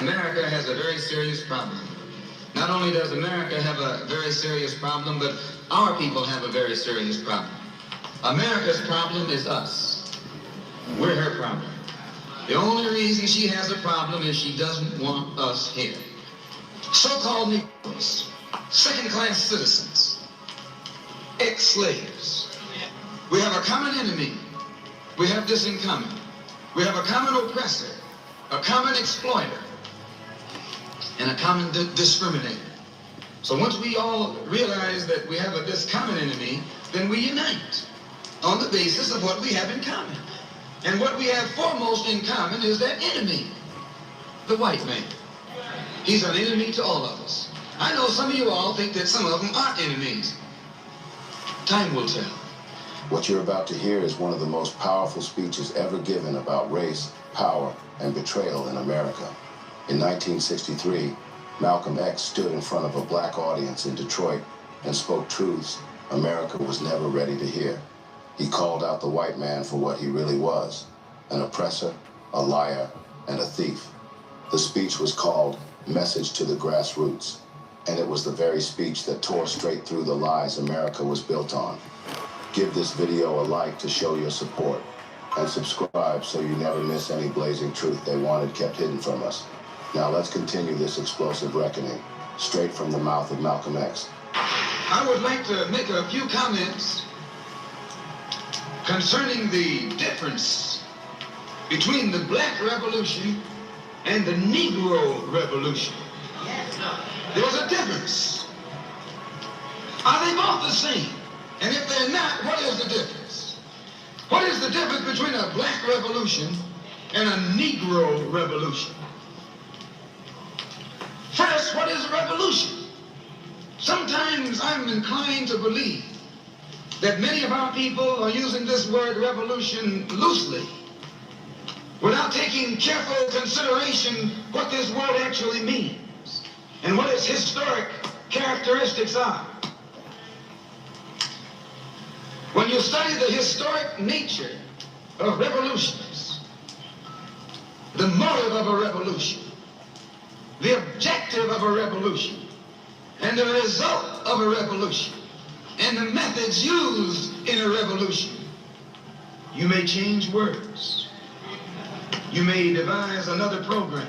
America has a very serious problem. Not only does America have a very serious problem, but our people have a very serious problem. America's problem is us. We're her problem. The only reason she has a problem is she doesn't want us here. So-called Negroes, second-class citizens, ex-slaves. We have a common enemy. We have this in common. We have a common oppressor, a common exploiter, and a common discriminator. So once we all realize that we have this common enemy, then we unite on the basis of what we have in common. And what we have foremost in common is that enemy, the white man. He's an enemy to all of us. I know some of you all think that some of them aren't enemies. Time will tell. What you're about to hear is one of the most powerful speeches ever given about race, power, and betrayal in America. In 1963, Malcolm X stood in front of a black audience in Detroit and spoke truths America was never ready to hear. He called out the white man for what he really was, an oppressor, a liar, and a thief. The speech was called Message to the Grassroots, and it was the very speech that tore straight through the lies America was built on. Give this video a like to show your support, and subscribe so you never miss any blazing truth they wanted kept hidden from us. Now let's continue this explosive reckoning, straight from the mouth of Malcolm X. I would like to make a few comments concerning the difference between the Black Revolution and the Negro Revolution. There's a difference. Are they both the same? And if they're not, what is the difference? What is the difference between a Black Revolution and a Negro Revolution? First, what is a revolution? Sometimes I'm inclined to believe that many of our people are using this word revolution loosely, without taking careful consideration what this word actually means and what its historic characteristics are. When you study the historic nature of revolutions, the motive of a revolution, the objective of a revolution, and the result of a revolution, and the methods used in a revolution, you may change words. You may devise another program.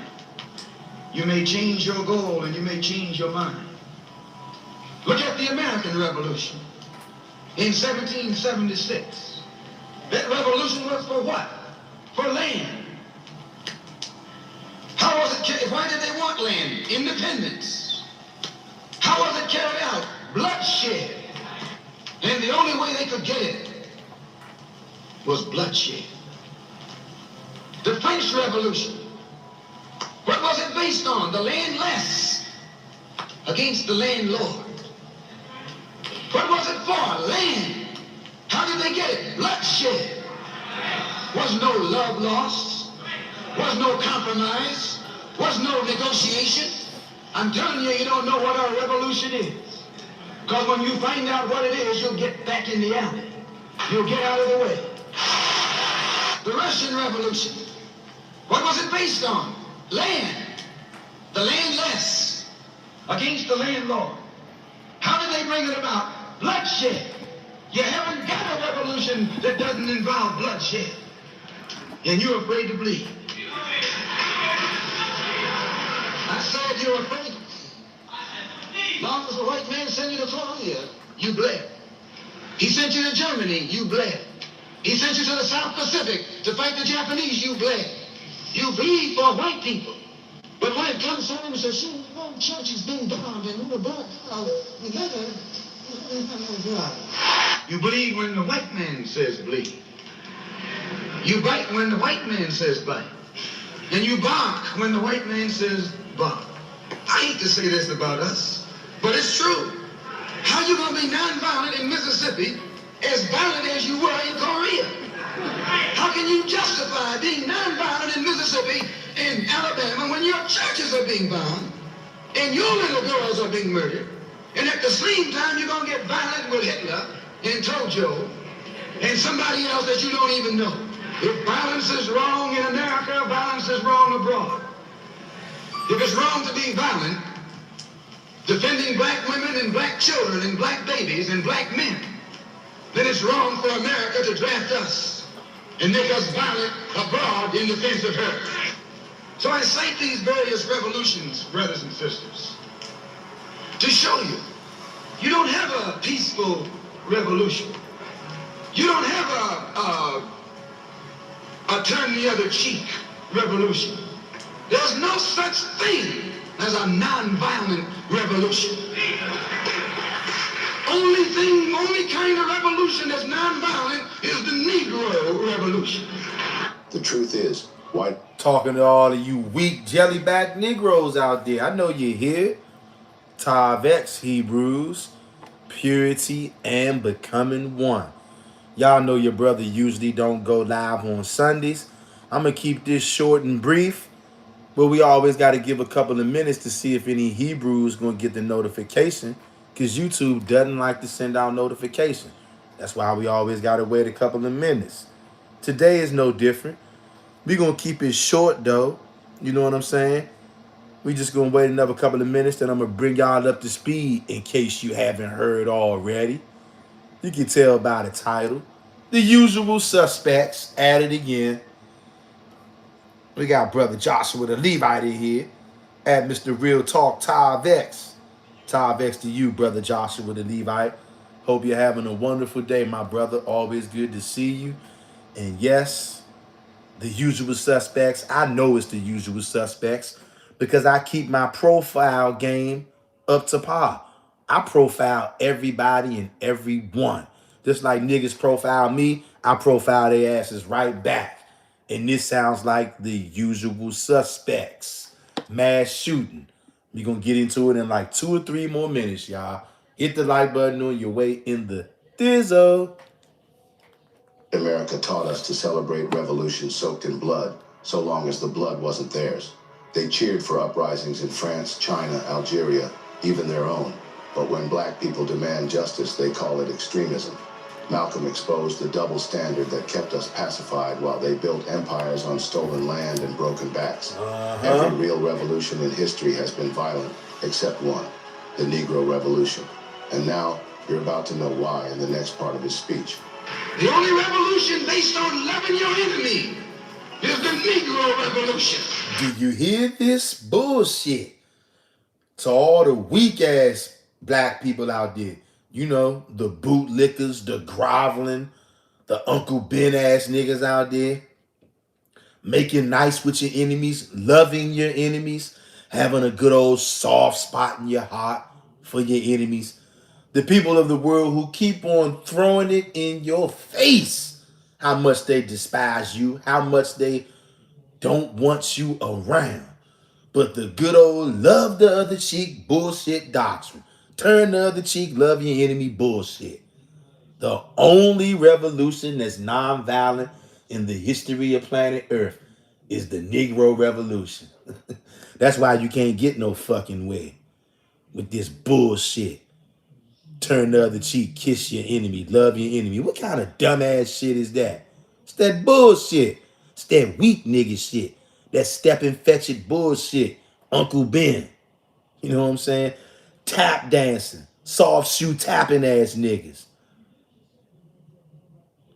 You may change your goal and you may change your mind. Look at the American Revolution in 1776. That revolution was for what? For land. How was it? Why did they want land? Independence. How was it carried out? Bloodshed. And the only way they could get it was bloodshed. The French Revolution, what was it based on? The landless against the landlord. What was it for? Land. How did they get it? Bloodshed. Was no love lost. Was no compromise. Was no negotiation. I'm telling you, you don't know what our revolution is. Because when you find out what it is, you'll get back in the alley. You'll get out of the way. The Russian Revolution, what was it based on? Land. The landless against the landlord. How did they bring it about? Bloodshed. You haven't got a revolution that doesn't involve bloodshed. And you're afraid to bleed. I said you're afraid. Long as the white man sent you to Colombia, you bled. He sent you to Germany, you bled. He sent you to the South Pacific to fight the Japanese, you bled. You bleed for white people. But when it comes home and says, one church is being bombed and we're burnt together, you bleed when the white man says bleed. You bite when the white man says bite. And you bark when the white man says bark. I hate to say this about us, but it's true. How you gonna be nonviolent in Mississippi as violent as you were in Korea? How can you justify being nonviolent in Mississippi and Alabama when your churches are being bombed and your little girls are being murdered, and at the same time you're gonna get violent with Hitler and Tojo and somebody else that you don't even know? If violence is wrong in America, violence is wrong abroad. If it's wrong to be violent, defending black women and black children and black babies and black men, then it's wrong for America to draft us and make us violent abroad in defense of her. So I cite these various revolutions, brothers and sisters, to show you, you don't have a peaceful revolution. You don't have a turn the other cheek revolution. There's no such thing as a non-violent revolution. Only kind of revolution that's non-violent is the Negro revolution. The truth is, white... Talking to all of you weak jellyback Negroes out there. I know you're here. Tav X Hebrews, purity and becoming one. Y'all know your brother usually don't go live on Sundays. I'm going to keep this short and brief, but we always got to give a couple of minutes to see if any Hebrews going to get the notification, because YouTube doesn't like to send out notification. That's why we always got to wait a couple of minutes. Today is no different. We're going to keep it short, though. You know what I'm saying? We just going to wait another couple of minutes, then I'm going to bring y'all up to speed in case you haven't heard already. You can tell by the title. The usual suspects at it again. We got Brother Joshua the Levite in here at Mr. Real Talk Tav X. Tav X to you, Brother Joshua the Levite. Hope you're having a wonderful day, my brother. Always good to see you. And yes, the usual suspects. I know it's the usual suspects because I keep my profile game up to par. I profile everybody and everyone. Just like niggas profile me, I profile their asses right back. And this sounds like the usual suspects. Mass shooting. We're going to get into it in like 2 or 3 more minutes, y'all. Hit the like button on your way in the Dizzo. America taught us to celebrate revolutions soaked in blood, so long as the blood wasn't theirs. They cheered for uprisings in France, China, Algeria, even their own. But when black people demand justice, they call it extremism. Malcolm exposed the double standard that kept us pacified while they built empires on stolen land and broken backs. Every real revolution in history has been violent, except one, the Negro Revolution. And now, you're about to know why in the next part of his speech. The only revolution based on loving your enemy is the Negro Revolution. Do you hear this bullshit? To all the weak-ass black people out there. You know, the bootlickers, the groveling, the Uncle Ben-ass niggas out there. Making nice with your enemies, loving your enemies, having a good old soft spot in your heart for your enemies. The people of the world who keep on throwing it in your face how much they despise you, how much they don't want you around. But the good old love the other cheek bullshit doctrine. Turn the other cheek, love your enemy bullshit. The only revolution that's nonviolent in the history of planet Earth is the Negro Revolution. That's why you can't get no fucking way with this bullshit. Turn the other cheek, kiss your enemy, love your enemy. What kind of dumbass shit is that? It's that bullshit. It's that weak nigga shit. That step and fetch it bullshit. Uncle Ben. You know what I'm saying? Tap dancing. Soft shoe tapping ass niggas.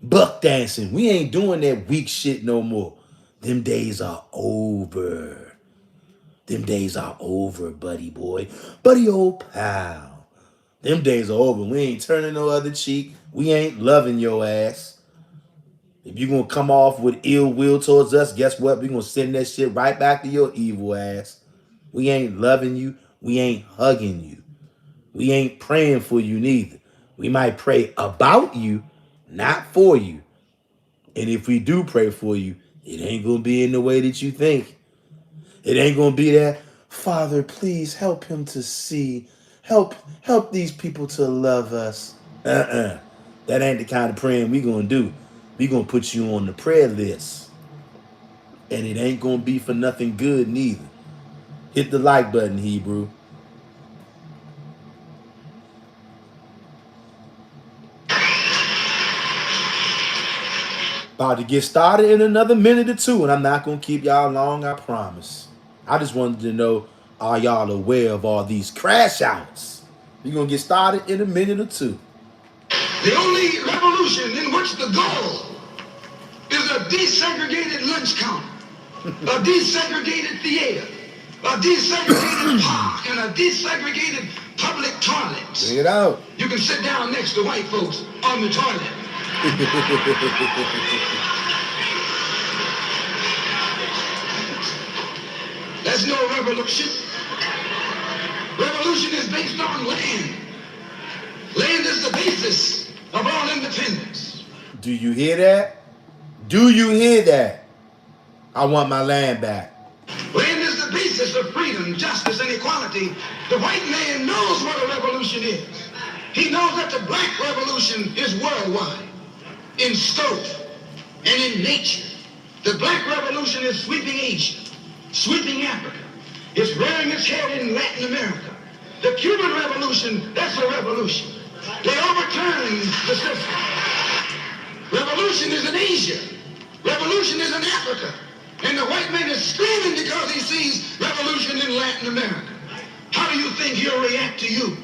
Buck dancing. We ain't doing that weak shit no more. Them days are over. Them days are over, buddy boy. Buddy old pal. Them days are over. We ain't turning no other cheek. We ain't loving your ass. If you gonna come off with ill will towards us, guess what? We gonna send that shit right back to your evil ass. We ain't loving you. We ain't hugging you. We ain't praying for you neither. We might pray about you, not for you. And if we do pray for you, it ain't gonna be in the way that you think. It ain't gonna be that, Father, please help him to see. Help these people to love us. That ain't the kind of praying we gonna do. We gonna put you on the prayer list. And it ain't gonna be for nothing good neither. Hit the like button, Hebrew. About to get started in another minute or two, and I'm not gonna keep y'all long, I promise. I just wanted to know, are y'all aware of all these crash outs? We're going to get started in a minute or two. The only revolution in which the goal is a desegregated lunch counter, a desegregated theater, a desegregated park, and a desegregated public toilet. Bring it out. You can sit down next to white folks on the toilet. That's no revolution. Revolution is based on land. Land is the basis of all independence. Do you hear that? Do you hear that? I want my land back. Land is the basis of freedom, justice, and equality. The white man knows what a revolution is. He knows that the black revolution is worldwide, in scope, and in nature. The black revolution is sweeping Asia, sweeping Africa. It's rearing its head in Latin America. The Cuban Revolution, that's a revolution. They overturned the system. Revolution is in Asia. Revolution is in Africa. And the white man is screaming because he sees revolution in Latin America. How do you think he'll react to you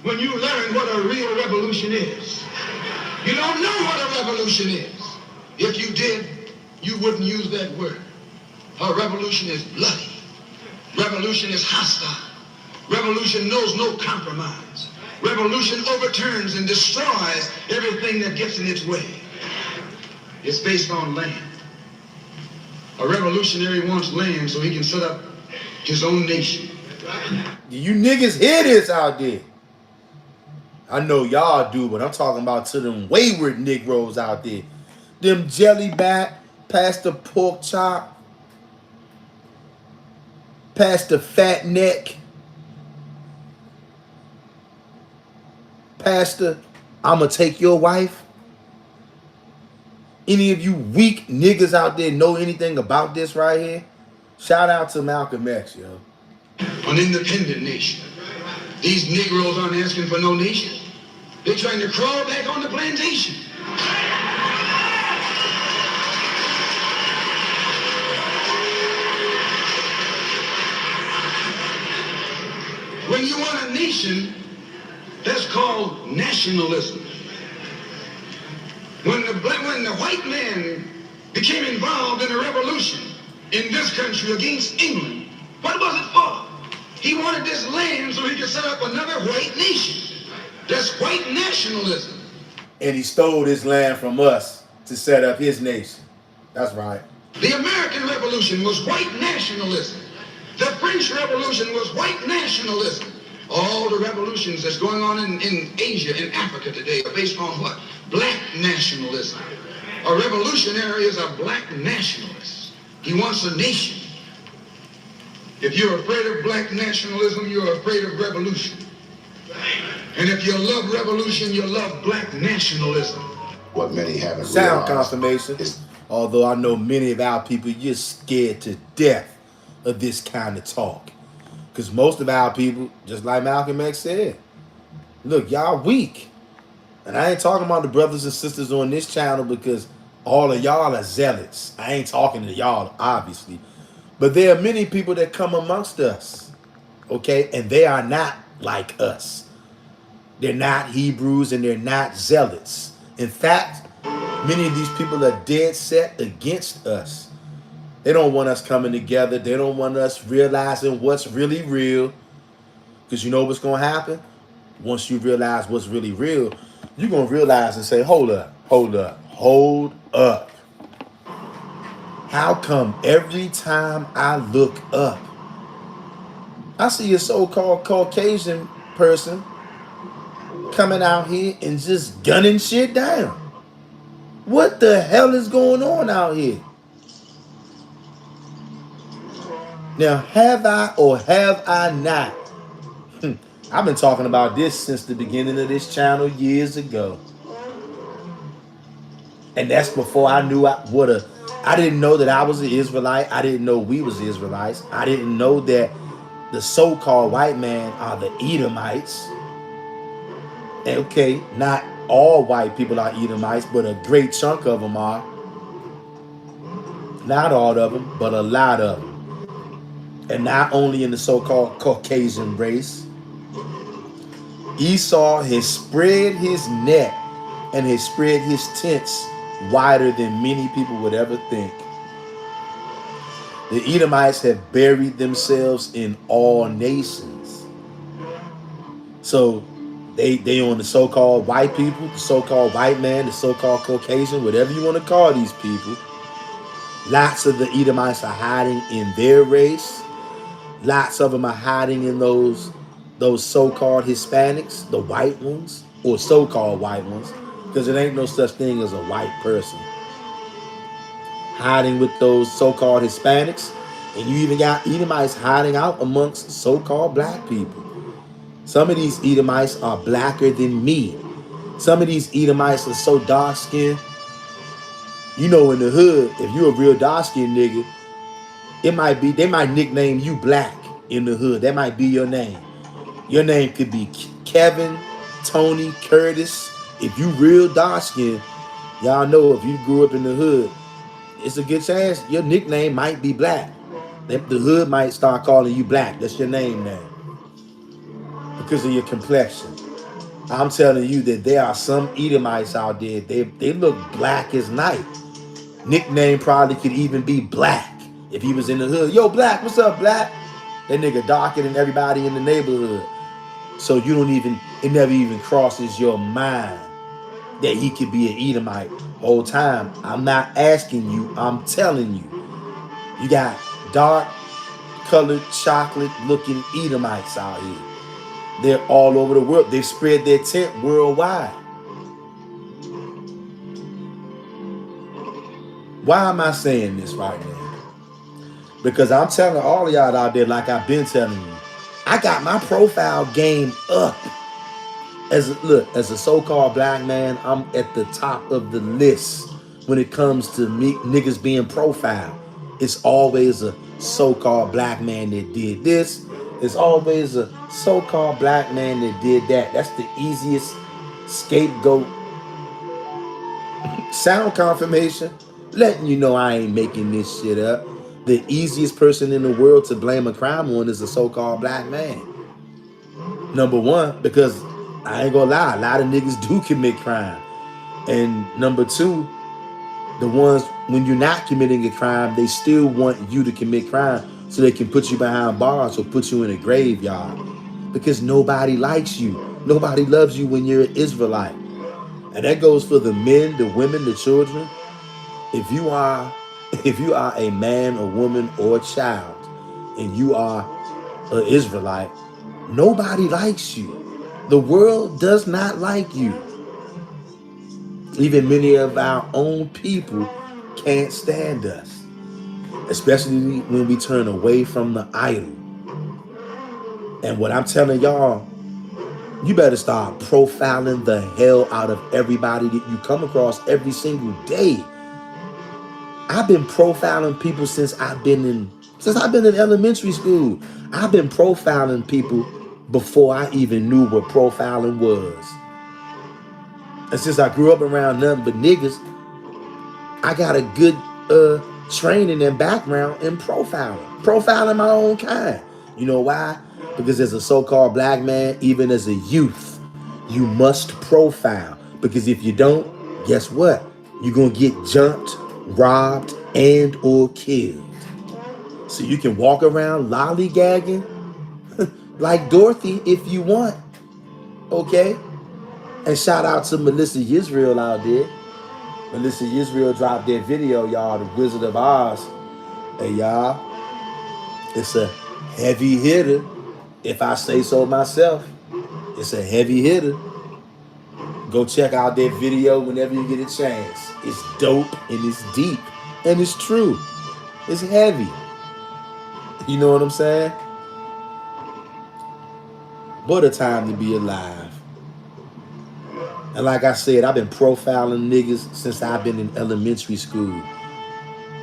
when you learn what a real revolution is? You don't know what a revolution is. If you did, you wouldn't use that word. A revolution is bloody. Revolution is hostile. Revolution knows no compromise. Revolution overturns and destroys everything that gets in its way. It's based on land. A revolutionary wants land so he can set up his own nation. You niggas hear this out there? I know y'all do, but I'm talking about to them wayward Negroes out there. Them jellyback, past the pork chop, past the fat neck, Pastor, I'ma take your wife. Any of you weak niggas out there know anything about this right here? Shout out to Malcolm X, yo. An independent nation. These Negroes aren't asking for no nation. They're trying to crawl back on the plantation. When you want a nation, that's called nationalism. When the white man became involved in a revolution in this country against England, what was it for? He wanted this land so he could set up another white nation. That's white nationalism. And he stole this land from us to set up his nation. That's right. The American Revolution was white nationalism. The French Revolution was white nationalism. All the revolutions that's going on in Asia and Africa today are based on what? Black nationalism. A revolutionary is a black nationalist. He wants a nation. If you're afraid of black nationalism, you're afraid of revolution. And if you love revolution, you love black nationalism. What many haven't Sound realized confirmation. is Although I know many of our people, you're scared to death of this kind of talk. Because most of our people, just like Malcolm X said, look, y'all weak. And I ain't talking about the brothers and sisters on this channel because all of y'all are zealots. I ain't talking to y'all, obviously. But there are many people that come amongst us, okay? And they are not like us. They're not Hebrews and they're not zealots. In fact, many of these people are dead set against us. They don't want us coming together. They don't want us realizing what's really real. Because you know what's going to happen? Once you realize what's really real, you're going to realize and say, hold up, hold up, hold up. How come every time I look up, I see a so-called Caucasian person coming out here and just gunning shit down? What the hell is going on out here? Now, have I or have I not? I've been talking about this since the beginning of this channel years ago. And that's before I knew I didn't know that I was an Israelite. I didn't know we was Israelites. I didn't know that the so-called white man are the Edomites. Okay, not all white people are Edomites, but a great chunk of them are. Not all of them, but a lot of them. And not only in the so-called Caucasian race, Esau has spread his net and has spread his tents wider than many people would ever think. The Edomites have buried themselves in all nations. So they on the so-called white people, the so-called white man, the so-called Caucasian, whatever you want to call these people. Lots of the Edomites are hiding in their race. Lots of them are hiding in those so-called Hispanics, the white ones, or so-called white ones, because it ain't no such thing as a white person. Hiding with those so-called Hispanics, and you even got Edomites hiding out amongst so-called black people. Some of these Edomites are blacker than me. Some of these Edomites are so dark-skinned. You know, in the hood, if you're a real dark-skinned nigga, they might nickname you Black in the hood. That might be your name. Your name could be Kevin, Tony, Curtis. If you real dark skinned, y'all know if you grew up in the hood, it's a good chance your nickname might be Black. The hood might start calling you Black. That's your name now because of your complexion. I'm telling you that there are some Edomites out there. They look black as night. Nickname probably could even be Black. If he was in the hood, yo, Black, what's up, Black? That nigga darker than everybody in the neighborhood. So it never even crosses your mind that he could be an Edomite. Whole time, I'm not asking you, I'm telling you. You got dark colored, chocolate looking Edomites out here. They're all over the world. They've spread their tent worldwide. Why am I saying this right now? Because I'm telling all of y'all out there, like I've been telling you, I got my profile game up. As a so-called black man, I'm at the top of the list when it comes to me niggas being profiled. It's always a so-called black man that did this. It's always a so-called black man that did that. That's the easiest scapegoat. Sound confirmation, letting you know I ain't making this shit up. The easiest person in the world to blame a crime on is a so-called black man. Number one, because I ain't gonna lie, a lot of niggas do commit crime. And number two, the ones, when you're not committing a crime, they still want you to commit crime so they can put you behind bars or put you in a graveyard. Because nobody likes you. Nobody loves you when you're an Israelite. And that goes for the men, the women, the children. If you are a man, a woman, or a child, and you are an Israelite, nobody likes you. The world does not like you. Even many of our own people can't stand us, especially when we turn away from the idol. And what I'm telling y'all, you better start profiling the hell out of everybody that you come across every single day. I've been profiling people since I've been in elementary school. I've been profiling people before I even knew what profiling was. And since I grew up around nothing but niggas, I got a good training and background in profiling my own kind. You know why? Because as a so-called black man, even as a youth, you must profile. Because if you don't, guess what? You're going to get jumped, robbed, and or killed. So you can walk around lollygagging like Dorothy if you want. Okay? And shout out to Melissa Israel out there. Melissa Israel dropped that video, y'all, The Wizard of Oz. Hey, y'all, it's a heavy hitter, if I say so myself. It's a heavy hitter. Go check out that video whenever you get a chance. It's dope and it's deep and it's true. It's heavy. You know what I'm saying? What a time to be alive. And like I said, I've been profiling niggas since I've been in elementary school.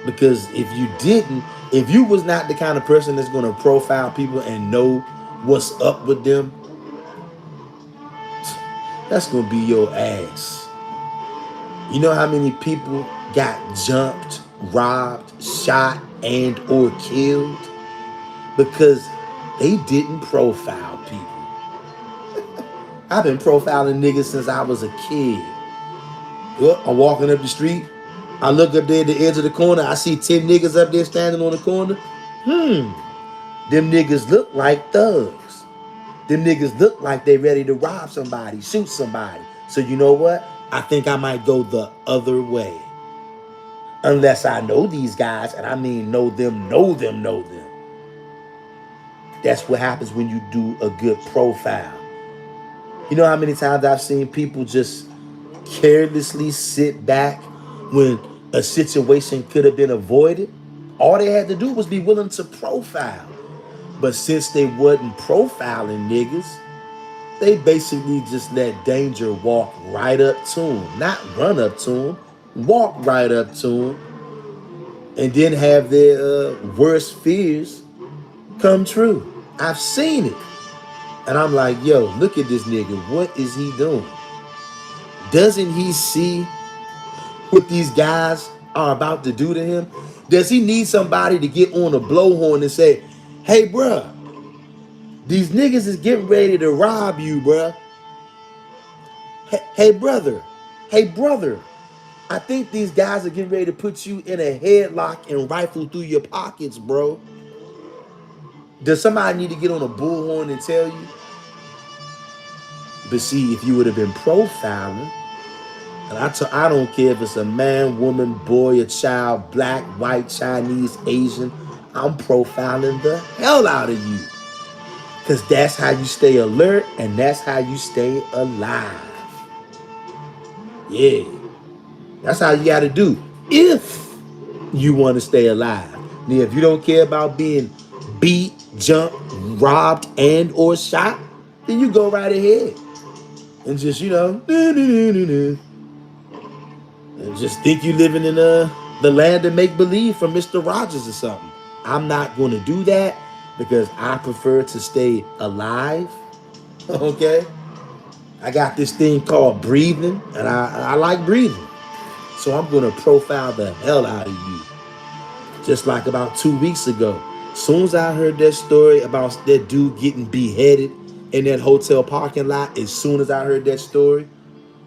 Because if you was not the kind of person that's going to profile people and know what's up with them, that's going to be your ass. You know how many people got jumped, robbed, shot, and or killed because they didn't profile people. I've been profiling niggas since I was a kid. Well, I'm walking up the street. I look up there at the edge of the corner. I see 10 niggas up there standing on the corner. Them niggas look like thugs. Them niggas look like they ready to rob somebody, shoot somebody. So you know what? I think I might go the other way. Unless I know these guys, and I mean know them, know them, know them. That's what happens when you do a good profile. You know how many times I've seen people just carelessly sit back when a situation could have been avoided? All they had to do was be willing to profile. But since they wasn't profiling niggas, they basically just let danger walk right up to them. Not run up to them, walk right up to them. And then have their worst fears come true. I've seen it. And I'm like, yo, look at this nigga. What is he doing? Doesn't he see what these guys are about to do to him? Does he need somebody to get on a blowhorn and say, hey, bruh, these niggas is getting ready to rob you, bruh. Hey, brother. Hey, brother. I think these guys are getting ready to put you in a headlock and rifle through your pockets, bro. Does somebody need to get on a bullhorn and tell you? But see, if you would have been profiling, and I don't care if it's a man, woman, boy, a child, black, white, Chinese, Asian, I'm profiling the hell out of you. Because that's how you stay alert and that's how you stay alive. Yeah. That's how you got to do if you want to stay alive. Now, if you don't care about being beat, jumped, robbed, and or shot, then you go right ahead. And just, and just think you living in the land of make-believe from Mr. Rogers or something. I'm not going to do that because I prefer to stay alive. Okay? I got this thing called breathing, and I like breathing. So I'm going to profile the hell out of you. Just like about 2 weeks ago. As soon as I heard that story about that dude getting beheaded in that hotel parking lot, as soon as I heard that story,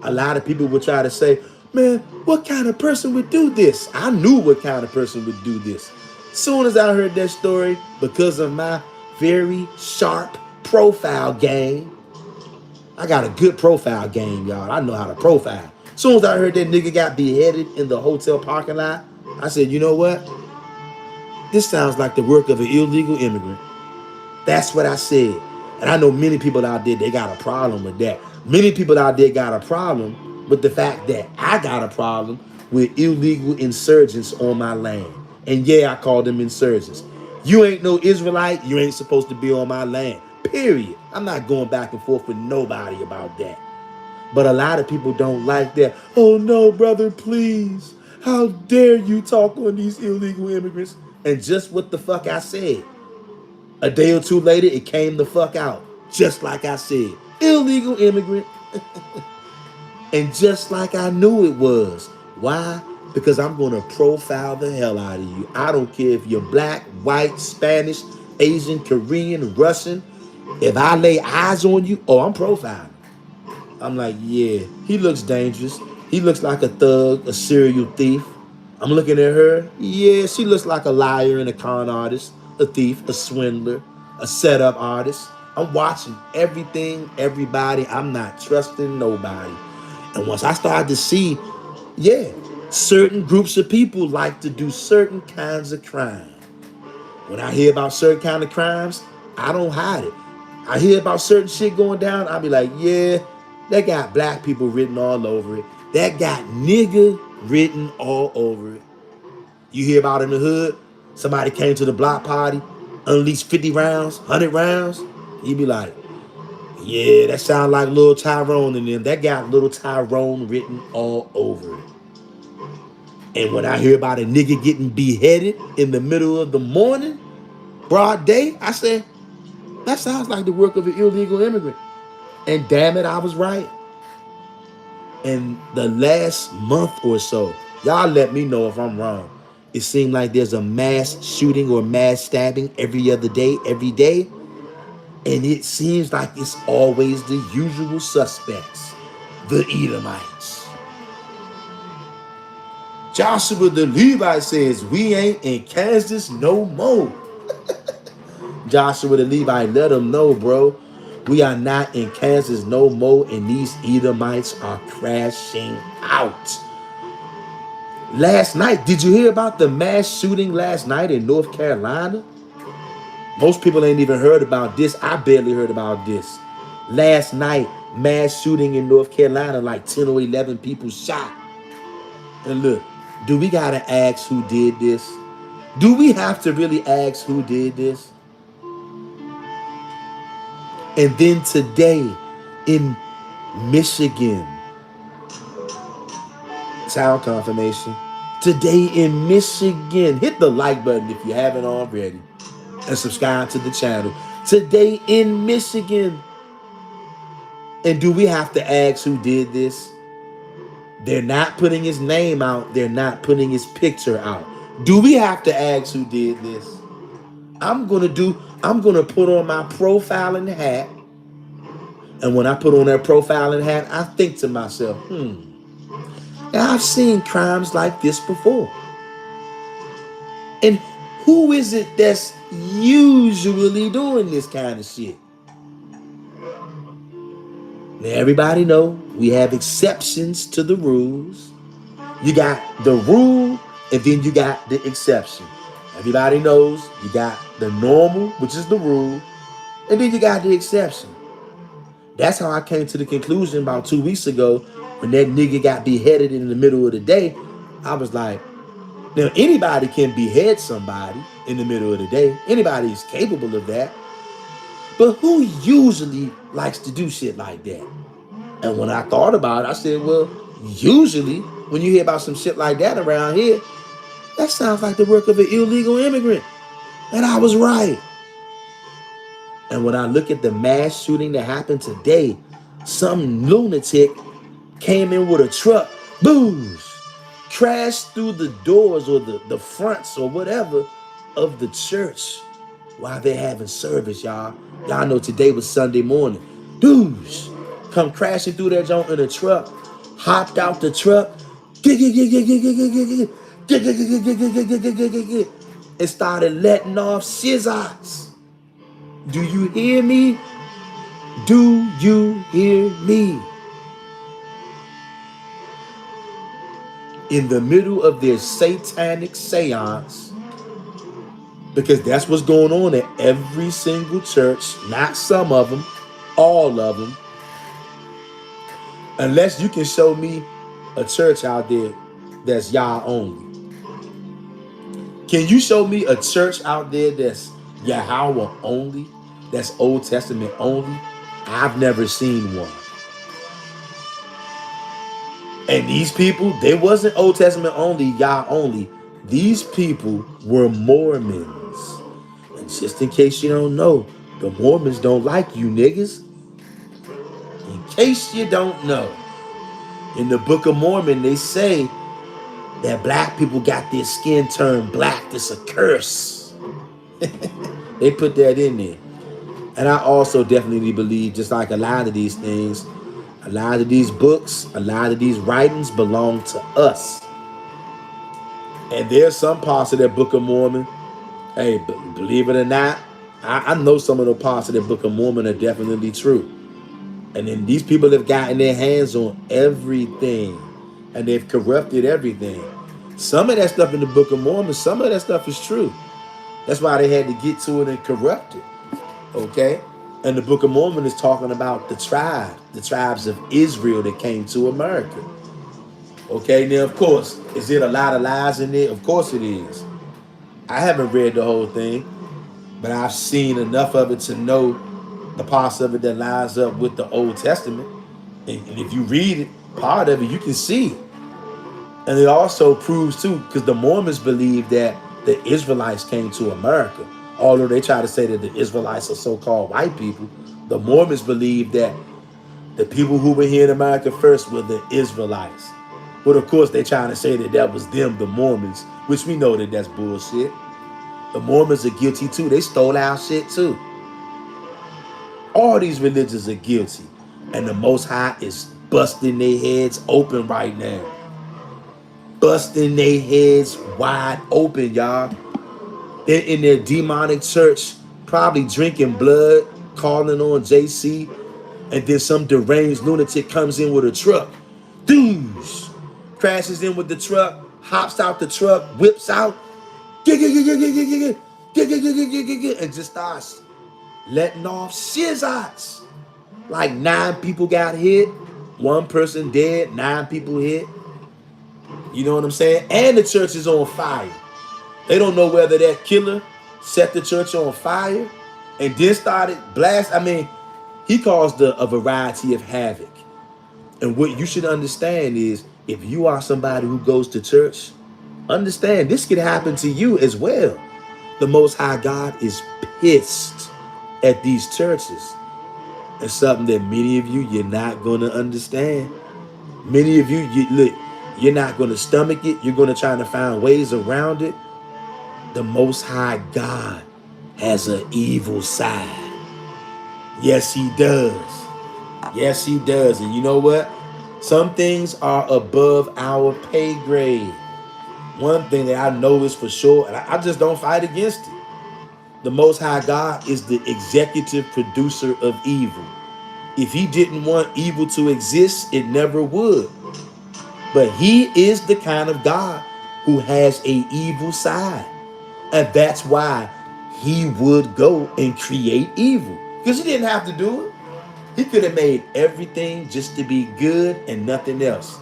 a lot of people would try to say, man, what kind of person would do this? I knew what kind of person would do this. As soon as I heard that story, because of my very sharp profile game, I got a good profile game, y'all. I know how to profile. As soon as I heard that nigga got beheaded in the hotel parking lot, I said, you know what? This sounds like the work of an illegal immigrant. That's what I said. And I know many people out there, they got a problem with that. Many people out there got a problem with the fact that I got a problem with illegal insurgents on my land. And yeah, I call them insurgents. You ain't no Israelite, you ain't supposed to be on my land. Period. I'm not going back and forth with nobody about that. But a lot of people don't like that. Oh no, brother, please. How dare you talk on these illegal immigrants? And just what the fuck I said. A day or two later, it came the fuck out. Just like I said. Illegal immigrant. And just like I knew it was. Why? Because I'm going to profile the hell out of you. I don't care if you're black, white, Spanish, Asian, Korean, Russian. If I lay eyes on you, oh, I'm profiling. I'm like, yeah, he looks dangerous. He looks like a thug, a serial thief. I'm looking at her. Yeah, she looks like a liar and a con artist, a thief, a swindler, a setup artist. I'm watching everything, everybody. I'm not trusting nobody. And once I started to see, yeah, certain groups of people like to do certain kinds of crime. When I hear about certain kind of crimes, I don't hide it. I hear about certain shit going down, I'll be like, yeah, that got black people written all over it. That got nigga written all over it. You hear about in the hood, somebody came to the block party, unleashed 50 rounds, 100 rounds. You be like, yeah, that sound like Little Tyrone and them. That got Little Tyrone written all over it. And when I hear about a nigga getting beheaded in the middle of the morning, broad day, I say, that sounds like the work of an illegal immigrant. And damn it, I was right. In the last month or so, y'all let me know if I'm wrong. it seems like there's a mass shooting or mass stabbing every other day, every day. And it seems like it's always the usual suspects, the Edomites. Joshua the Levite says, we ain't in Kansas no more. Joshua the Levite, let them know, bro. We are not in Kansas no more, and these Edomites are crashing out. Last night, did you hear about the mass shooting last night in North Carolina? Most people ain't even heard about this. I barely heard about this. Last night, mass shooting in North Carolina, like 10 or 11 people shot. And look, do we gotta ask who did this? Do we have to really ask who did this? And then today in Michigan, sound confirmation. Today in Michigan, hit the like button if you haven't already and subscribe to the channel. Today in Michigan. And do we have to ask who did this? They're not putting his name out. They're not putting his picture out. Do we have to ask who did this? I'm gonna put on my profiling hat. And when I put on that profiling hat, I think to myself, now I've seen crimes like this before. And who is it that's usually doing this kind of shit? Now everybody know we have exceptions to the rules. You got the rule and then you got the exception. Everybody knows you got the normal, which is the rule, and then you got the exception. That's how I came to the conclusion about 2 weeks ago when that nigga got beheaded in the middle of the day. I was like, now anybody can behead somebody in the middle of the day. Anybody is capable of that. But who usually likes to do shit like that? And when I thought about it, I said, well, usually when you hear about some shit like that around here, that sounds like the work of an illegal immigrant. And I was right. And when I look at the mass shooting that happened today, some lunatic came in with a truck, boom, crashed through the doors or the fronts or whatever of the church while they're having service, y'all. Y'all know today was Sunday morning. Dudes come crashing through that joint in a truck, hopped out the truck, and started letting off scissors. Do you hear me? Do you hear me? In the middle of their satanic seance, because that's what's going on at every single church, not some of them, all of them. Unless you can show me a church out there that's Yah only. Can you show me a church out there that's Yahweh only? That's Old Testament only? I've never seen one. And these people, they wasn't Old Testament only, Yah only. These people were Mormons. And just in case you don't know, the Mormons don't like you niggas. In case you don't know, in the Book of Mormon, they say that black people got their skin turned black. It's a curse. They put that in there. And I also definitely believe, just like a lot of these things, a lot of these books, a lot of these writings belong to us. And there's some parts of that Book of Mormon, hey, believe it or not, I know some of the parts of that Book of Mormon are definitely true. And then these people have gotten their hands on everything. And they've corrupted everything. Some of that stuff in the Book of Mormon, some of that stuff is true. That's why they had to get to it and corrupt it. Okay? And the Book of Mormon is talking about the tribes of Israel that came to America. Okay, now of course, is it a lot of lies in there? Of course it is. I haven't read the whole thing, but I've seen enough of it to know the parts of it that lines up with the Old Testament. And if you read it, part of it, you can see it. And it also proves too, because the Mormons believe that the Israelites came to America. Although they try to say that the Israelites are so-called white people, the Mormons believe that the people who were here in America first were the Israelites. But of course, they trying to say that that was them, the Mormons, which we know that that's bullshit. The Mormons are guilty too. They stole our shit too. All these religions are guilty. And the Most High is busting their heads open right now. Busting their heads wide open, y'all. They're in their demonic church, probably drinking blood, calling on JC. And then some deranged lunatic comes in with a truck. Doosh! Crashes in with the truck, hops out the truck, whips out, and just starts letting off shizots. Like 9 people got hit, 1 person dead, 9 people hit. You know what I'm saying? And the church is on fire. They don't know whether that killer set the church on fire and then started blast. I mean, he caused a variety of havoc. And what you should understand is, if you are somebody who goes to church, understand this could happen to you as well. The Most High God is pissed at these churches. It's something that many of you, you're not going to understand. Many of you, look, you're not going to stomach it. You're going to try to find ways around it. The Most High God has an evil side. Yes, he does. Yes, he does. And you know what? Some things are above our pay grade. One thing that I know is for sure, and I just don't fight against it. The Most High God is the executive producer of evil. If he didn't want evil to exist, it never would. But he is the kind of God who has an evil side. And that's why he would go and create evil. Because he didn't have to do it. He could have made everything just to be good and nothing else.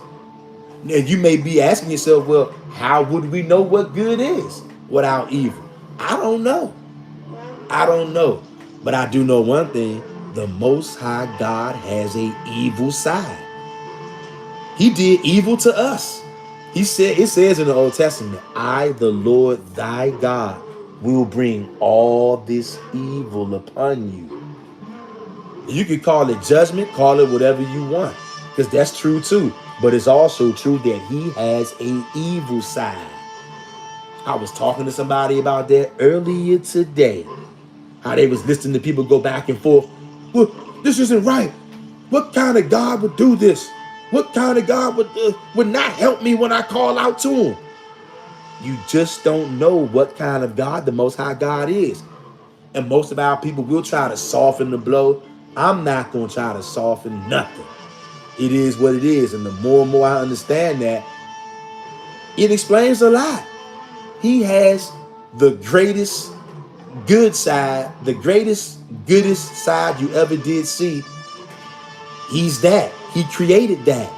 Now, you may be asking yourself, well, how would we know what good is without evil? I don't know. I don't know. But I do know one thing. The Most High God has an evil side. He did evil to us. He said, it says in the Old Testament, I, the Lord thy God, will bring all this evil upon you. You can call it judgment, call it whatever you want, because that's true too. But it's also true that he has an evil side. I was talking to somebody about that earlier today. How they was listening to people go back and forth. Well, this isn't right. What kind of God would do this? What kind of God would not help me when I call out to him? You just don't know what kind of God the Most High God is. And most of our people will try to soften the blow. I'm not going to try to soften nothing. It is what it is. And the more and more I understand that, it explains a lot. He has the greatest good side, the goodest side you ever did see. He's that. He created that.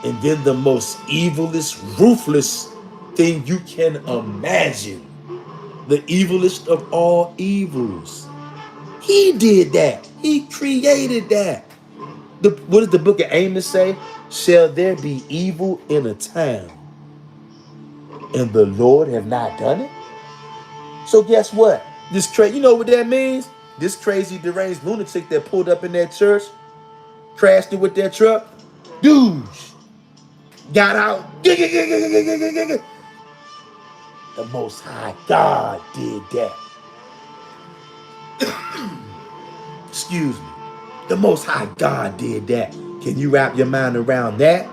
And then the most evilest, ruthless thing you can imagine. The evilest of all evils. He did that. He created that. What does the book of Amos say? Shall there be evil in a town, and the Lord have not done it? So guess what? You know what that means? This crazy deranged lunatic that pulled up in that church, crashed it with that truck, douche, got out. The Most High God did that. Excuse me. The Most High God did that. Can you wrap your mind around that?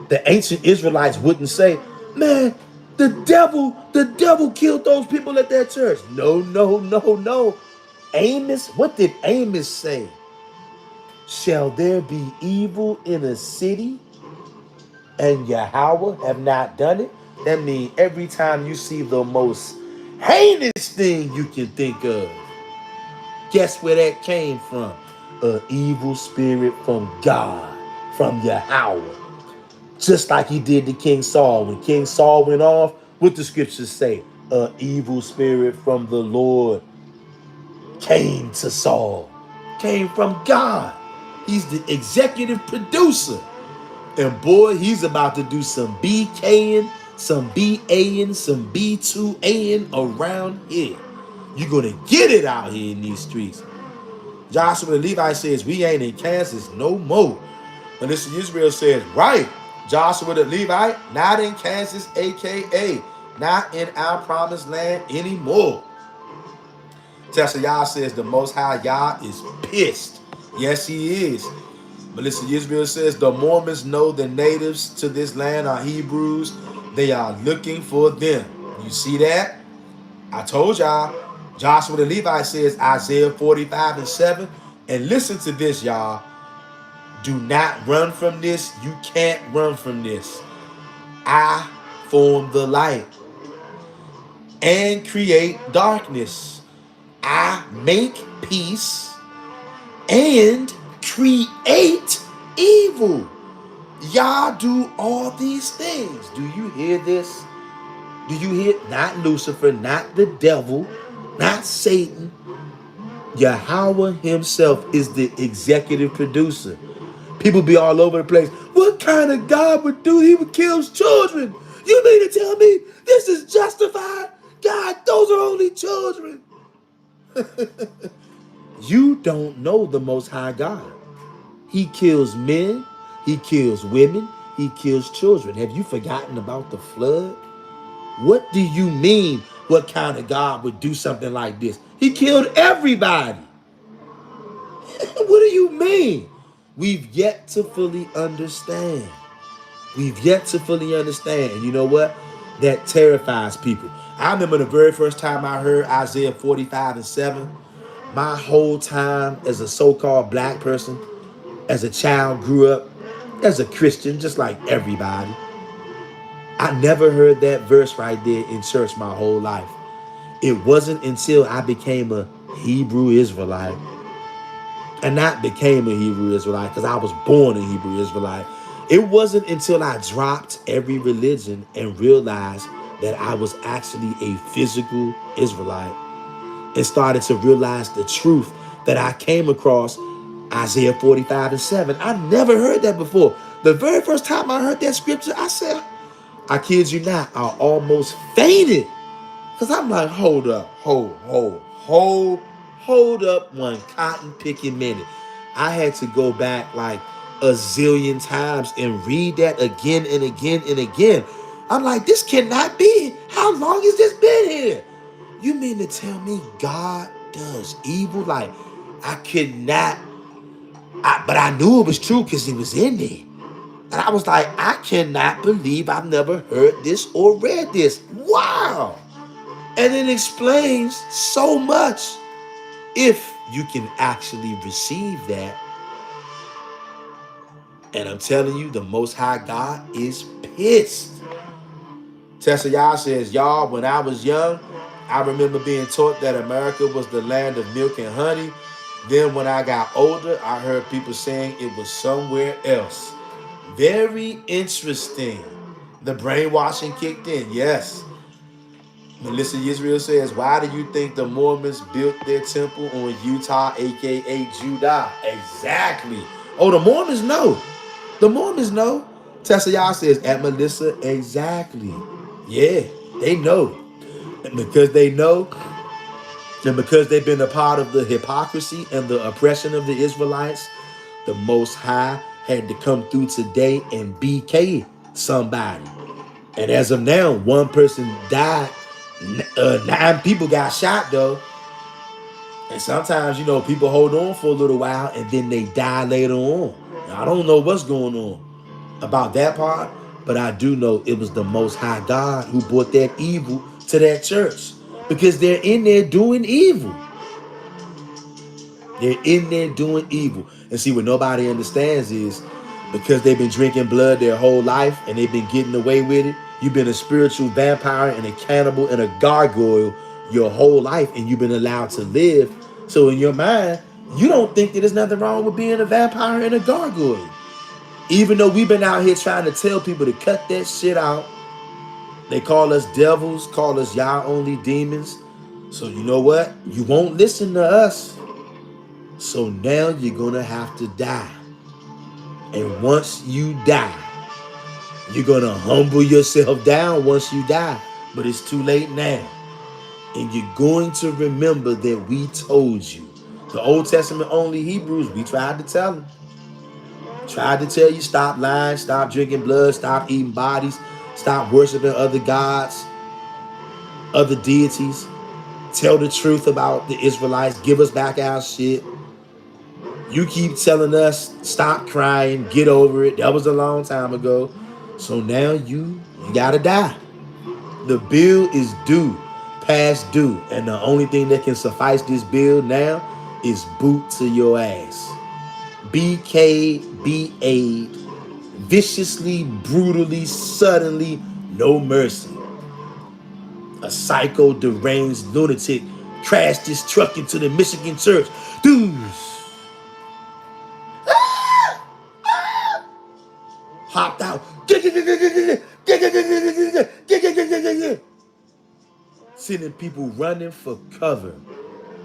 The ancient Israelites wouldn't say, man, the devil killed those people at that church. No. Amos, what did Amos say? Shall there be evil in a city and Yahweh have not done it? That means every time you see the most heinous thing you can think of, guess where that came from? An evil spirit from God, from Yahweh. Just like he did to King Saul. When King Saul went off, what the scriptures say? An evil spirit from the Lord came to Saul. Came from God. He's the executive producer. And boy, he's about to do some BKing, some BAing, some B2Aing around here. You're going to get it out here in these streets. Joshua and Levi says, we ain't in Kansas no more. And this Israel says, right. Joshua the Levite, not in Kansas, aka not in our promised land anymore. Tesla Yah says the Most High Yah is pissed. Yes, he is. Melissa Israel says the Mormons know the natives to this land are Hebrews. They are looking for them. You see that? I told y'all. Joshua the Levite says Isaiah 45 and 7. And listen to this, y'all. Do not run from this. You can't run from this. I form the light and create darkness. I make peace and create evil. Y'all do all these things. Do you hear this? Do you hear? Not Lucifer, not the devil, not Satan. Yahweh himself is the executive producer. People be all over the place. What kind of God would do? He would kill children. You mean to tell me this is justified? God, those are only children. You don't know the Most High God. He kills men. He kills women. He kills children. Have you forgotten about the flood? What do you mean? What kind of God would do something like this? He killed everybody. What do you mean? We've yet to fully understand. We've yet to fully understand. And you know what? That terrifies people. I remember the very first time I heard Isaiah 45 and 7. My whole time as a so-called black person, as a child, grew up as a Christian, just like everybody. I never heard that verse right there in church my whole life. It wasn't until I became a Hebrew Israelite, and not became a Hebrew Israelite because I was born a Hebrew Israelite. It wasn't until I dropped every religion and realized that I was actually a physical Israelite and started to realize the truth that I came across Isaiah 45 and 7. I never heard that before. The very first time I heard that scripture, I said, I kid you not, I almost fainted. Because I'm like, hold up, hold up one cotton picking minute. I had to go back like a zillion times and read that again and again and again. I'm like, this cannot be. How long has this been here? You mean to tell me God does evil? Like, I could not, but I knew it was true because it was in there. And I was like, I cannot believe I've never heard this or read this. Wow. And it explains so much if you can actually receive that. And I'm telling you, the Most High God is pissed. Tessa Yah says, y'all, when I was young, I remember being taught that America was the land of milk and honey. Then when I got older, I heard people saying it was somewhere else. Very interesting. The brainwashing kicked in, yes. Melissa Israel says, why do you think the Mormons built their temple on Utah, aka Judah? Exactly. Oh, the Mormons know. The Mormons know. Tessa Yah says, at Melissa, exactly. Yeah, they know. And because they know, and because they've been a part of the hypocrisy and the oppression of the Israelites, the Most High had to come through today and BK somebody. And as of now, one person died. 9 people got shot though. And sometimes, you know, people hold on for a little while and then they die later on. Now, I don't know what's going on about that part, but I do know it was the Most High God who brought that evil to that church because they're in there doing evil. They're in there doing evil. And see, what nobody understands is because they've been drinking blood their whole life and they've been getting away with it, you've been a spiritual vampire and a cannibal and a gargoyle your whole life and you've been allowed to live. So in your mind, you don't think that there's nothing wrong with being a vampire and a gargoyle. Even though we've been out here trying to tell people to cut that shit out. They call us devils, call us Yah only demons. So you know what? You won't listen to us. So now you're going to have to die. And once you die, you're going to humble yourself down once you die. But it's too late now. And you're going to remember that we told you. The Old Testament only Hebrews, we tried to tell them. Tried to tell you stop lying, stop drinking blood, stop eating bodies, stop worshiping other gods, other deities. Tell the truth about the Israelites. Give us back our shit. You keep telling us stop crying, get over it. That was a long time ago. So now you gotta die. The bill is due, past due. And the only thing that can suffice this bill now is boot to your ass. BKBA, viciously, brutally, suddenly, no mercy. A psycho, deranged lunatic crashed his truck into the Michigan church. Dudes hopped out, sending people running for cover.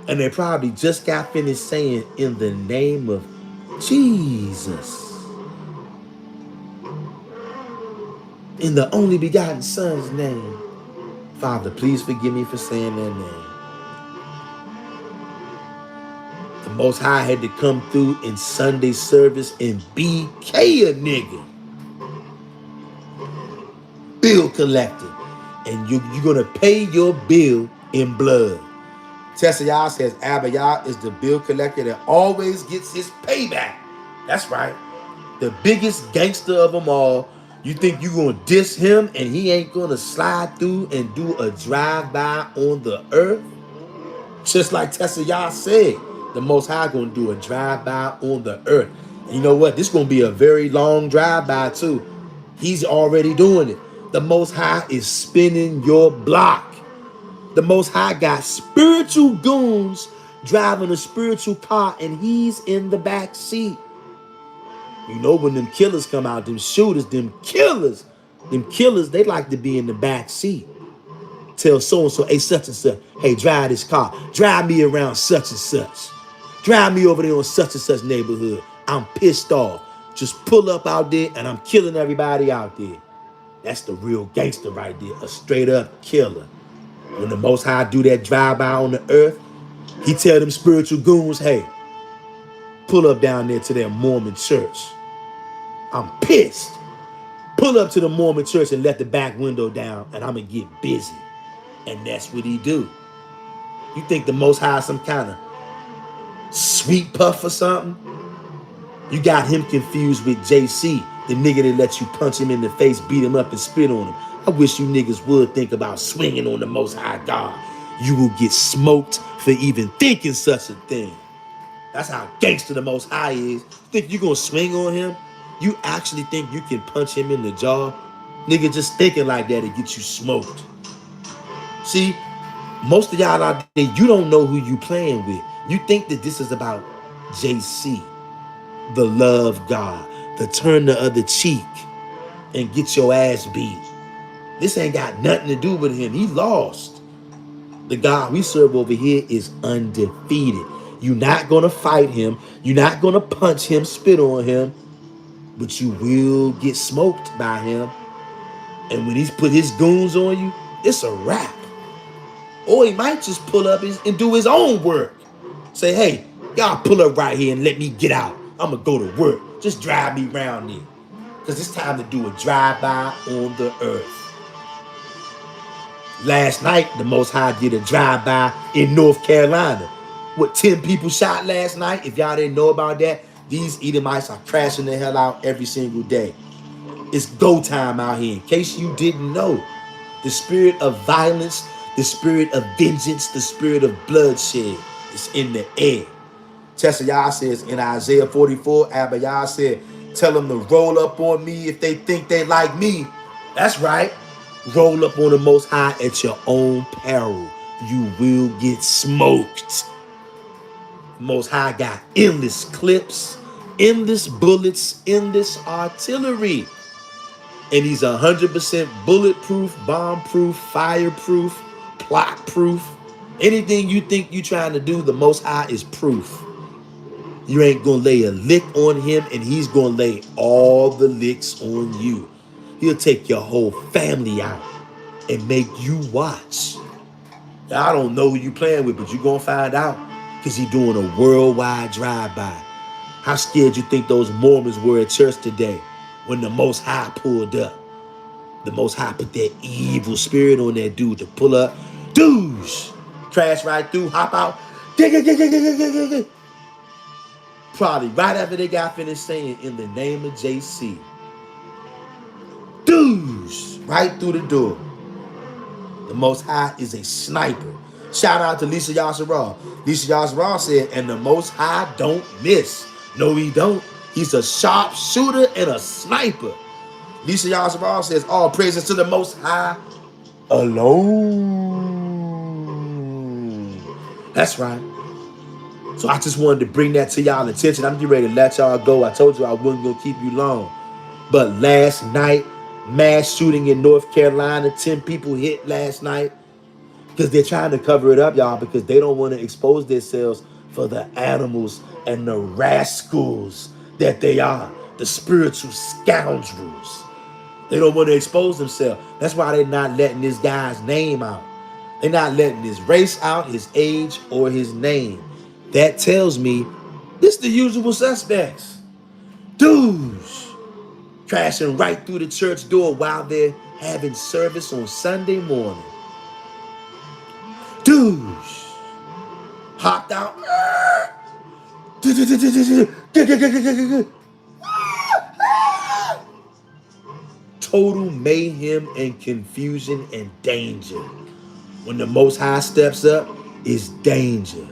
And they probably just got finished saying, in the name of Jesus, in the only begotten Son's name. Father, please forgive me for saying that name. The Most High had to come through in Sunday service and BK a nigga. Bill collector. And you're going to pay your bill in blood. Tessayah says Abba Yah is the bill collector that always gets his payback. That's right. The biggest gangster of them all. You think you're going to diss him and he ain't going to slide through and do a drive-by on the earth? Just like Tessayah said, the Most High going to do a drive-by on the earth. And you know what? This is going to be a very long drive-by too. He's already doing it. The Most High is spinning your block. The Most High got spiritual goons driving a spiritual car and he's in the back seat. You know when them killers come out, them shooters, them killers, they like to be in the back seat. Tell so-and-so, hey, such and such, hey, drive this car. Drive me around such and such. Drive me over there on such and such neighborhood. I'm pissed off. Just pull up out there and I'm killing everybody out there. That's the real gangster right there, a straight up killer. When the Most High do that drive-by on the earth, he tell them spiritual goons, hey, pull up down there to their Mormon church. I'm pissed. Pull up to the Mormon church and let the back window down and I'm going to get busy. And that's what he do. You think the Most High some kind of sweet puff or something? You got him confused with JC, the nigga that let you punch him in the face, beat him up and spit on him. I wish you niggas would think about swinging on the Most High God. You will get smoked for even thinking such a thing. That's how gangster the Most High is. Think you gonna swing on him? You actually think you can punch him in the jaw? Nigga, just thinking like that, it get you smoked. See, most of y'all out there, you don't know who you playing with. You think that this is about JC, the love God, the turn the other cheek and get your ass beat. This ain't got nothing to do with him. He lost. The God we serve over here is undefeated. You're not going to fight him. You're not going to punch him, spit on him, but you will get smoked by him. And when he's put his goons on you, it's a wrap. Or he might just pull up and do his own work. Say, hey, y'all pull up right here and let me get out. I'm going to go to work. Just drive me around there. Because it's time to do a drive-by on the earth. Last night, the Most High did a drive-by in North Carolina. What, 10 people shot last night? If y'all didn't know about that, these Edomites are crashing the hell out every single day. It's go time out here. In case you didn't know, the spirit of violence, the spirit of vengeance, the spirit of bloodshed is in the air. Tessayah says in Isaiah 44, Abba Yah said, tell them to roll up on me if they think they like me. That's right. Roll up on the Most High at your own peril. You will get smoked. Most High got endless clips, endless bullets, endless artillery. And he's 100% bulletproof, bomb-proof, fireproof, plot-proof. Anything you think you're trying to do, the Most High is proof. You ain't going to lay a lick on him, and he's going to lay all the licks on you. He'll take your whole family out and make you watch. I don't know who you playing with, but you're going to find out because he's doing a worldwide drive-by. How scared you think those Mormons were at church today when the Most High pulled up? The Most High put that evil spirit on that dude to pull up. Douche! Crash right through, hop out. Probably right after they got finished saying, in the name of JC. Douche! Right through the door. The Most High is a sniper. Shout out to Lisa Yasharal. Lisa Yasharal said, and the Most High don't miss. No, he don't. He's a sharp shooter and a sniper. Lisa Yasharal says, all praises to the Most High alone. That's right. So I just wanted to bring that to y'all attention. I'm getting ready to let y'all go. I told you I wasn't going to keep you long. But last night, mass shooting in North Carolina, 10 people hit last night. Because they're trying to cover it up, y'all, because they don't want to expose themselves for the animals and the rascals that they are, the spiritual scoundrels. They don't want to expose themselves. That's why they're not letting this guy's name out. They're not letting his race out, his age, or his name. That tells me this the usual suspects. Dudes crashing right through the church door while they're having service on Sunday morning. Dudes hopped out. Total mayhem and confusion and danger. When the Most High steps up, it's danger.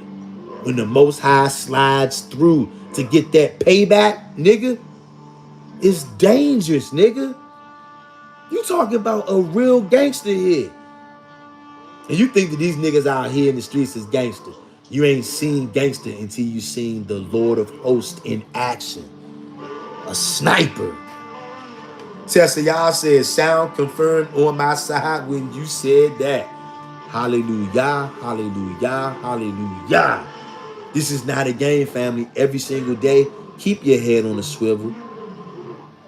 When the Most High slides through to get that payback, nigga, it's dangerous, nigga. You talking about a real gangster here. And you think that these niggas out here in the streets is gangster. You ain't seen gangster until you seen the Lord of Hosts in action. A sniper. Tessa, y'all said sound confirmed on my side when you said that. Hallelujah, hallelujah, hallelujah. This is not a game, family. Every single day, keep your head on a swivel.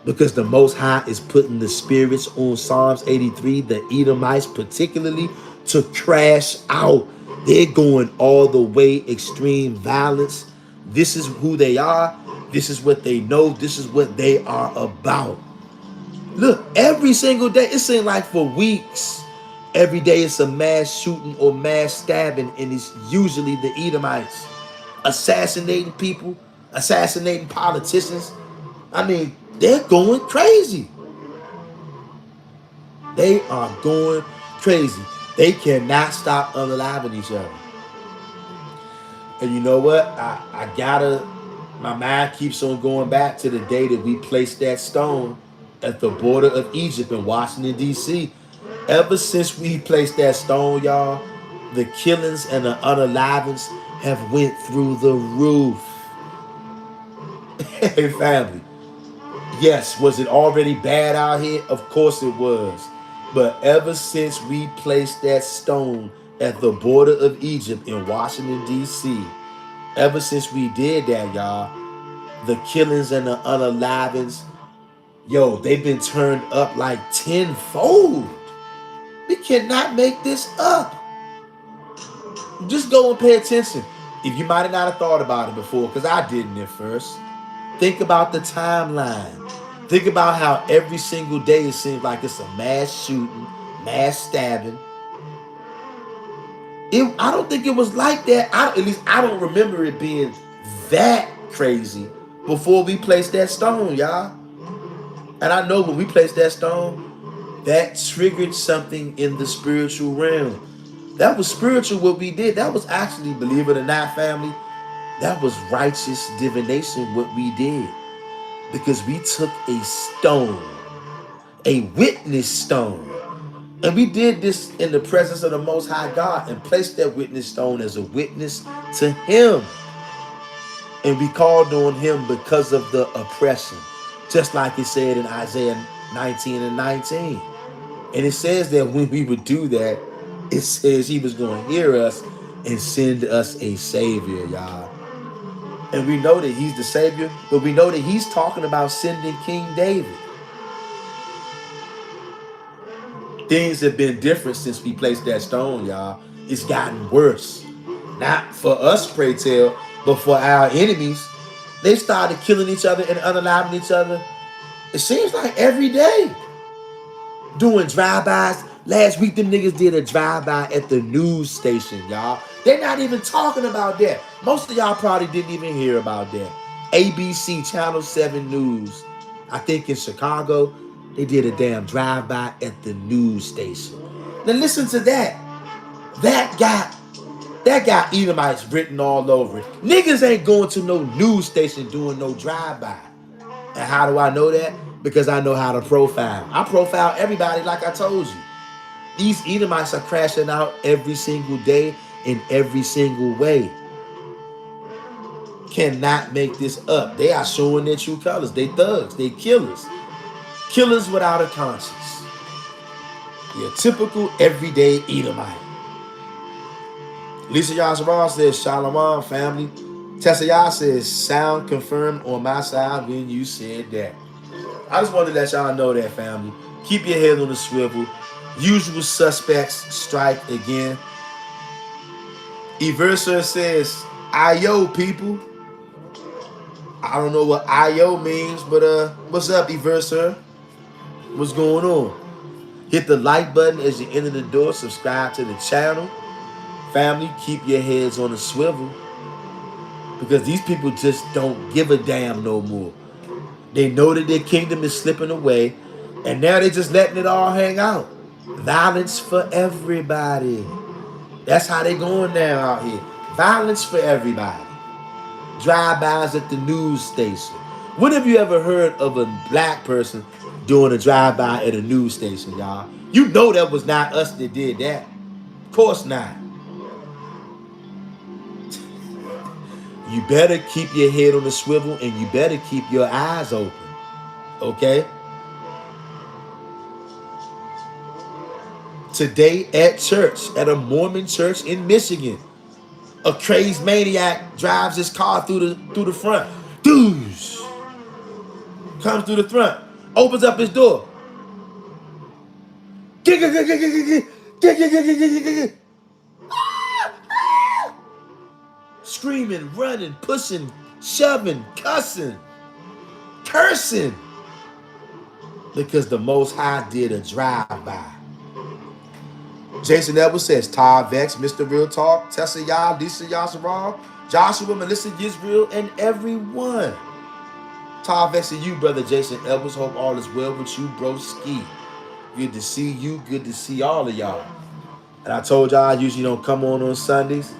Because the Most High is putting the spirits on Psalms 83, the Edomites particularly, to crash out. They're going all the way extreme violence. This is who they are. This is what they know. This is what they are about. Look, every single day, it seems like for weeks, every day it's a mass shooting or mass stabbing, and it's usually the Edomites assassinating people, assassinating politicians. I mean, they're going crazy. They are going crazy. They cannot stop unaliving each other. And you know what? My mind keeps on going back to the day that we placed that stone at the border of Egypt in Washington, D.C. Ever since we placed that stone, y'all, the killings and the unalivings have went through the roof. Hey, family. Yes, was it already bad out here? Of course it was. But ever since we placed that stone at the border of Egypt in Washington, D.C., ever since we did that, y'all, the killings and the unalivings, yo, they've been turned up like tenfold. We cannot make this up. Just go and pay attention. If you might not have thought about it before, because I didn't at first. Think about the timeline. Think about how every single day it seems like it's a mass shooting, mass stabbing. I don't think it was like that. At least I don't remember it being that crazy before we placed that stone, y'all. And I know when we placed that stone, that triggered something in the spiritual realm. That was spiritual what we did. That was actually, believe it or not, family, that was righteous divination what we did. Because we took a stone, a witness stone, and we did this in the presence of the Most High God and placed that witness stone as a witness to him. And we called on him because of the oppression. Just like it said in Isaiah 19:19. And it says that when we would do that, it says he was going to hear us and send us a savior, y'all. And we know that he's the savior, but we know that he's talking about sending King David. Things have been different since we placed that stone, y'all. It's gotten worse. Not for us, pray tell, but for our enemies. They started killing each other and unaliving each other. It seems like every day. Doing drive-bys. Last week, them niggas did a drive-by at the news station, y'all. They're not even talking about that. Most of y'all probably didn't even hear about that. ABC Channel 7 News, I think in Chicago, they did a damn drive-by at the news station. Now listen to that. That got Edomites written all over it. Niggas ain't going to no news station doing no drive-by. And how do I know that? Because I know how to profile. I profile everybody like I told you. These Edomites are crashing out every single day in every single way. Cannot make this up. They are showing their true colors. They thugs. They killers. Killers without a conscience. Your typical everyday Edomite. Lisa Yasharal says, Shalom, family. Tessa Yah says, sound confirmed on my side when you said that. I just wanted to let y'all know that, family. Keep your head on the swivel. Usual suspects strike again. Eversa says, IO, people. I don't know what IO means, but what's up, Eversa? What's going on? Hit the like button as you enter the door. Subscribe to the channel. Family, keep your heads on the swivel. Because these people just don't give a damn no more. They know that their kingdom is slipping away. And now they're just letting it all hang out. Violence for everybody. That's how they going down out here. Violence for everybody. Drive-bys at the news station. When have you ever heard of a black person doing a drive-by at a news station, y'all? You know that was not us that did that. Of course not. You better keep your head on the swivel and you better keep your eyes open. Okay? Today at church, at a Mormon church in Michigan, a crazed maniac drives his car through the front. Doosh! Comes through the front. Opens up his door. Screaming, running, pushing, shoving, cussing, cursing. Because the Most High did a drive-by. Jason Edwards says, Todd Vex, Mr. Real Talk, Tessa Yah, Lisa Yasharal, Joshua, Melissa Yisrael, and everyone. Todd Vex and you, brother Jason Edwards. Hope all is well with you, bro Ski. Good to see you. Good to see all of y'all. And I told y'all I usually don't come on Sundays,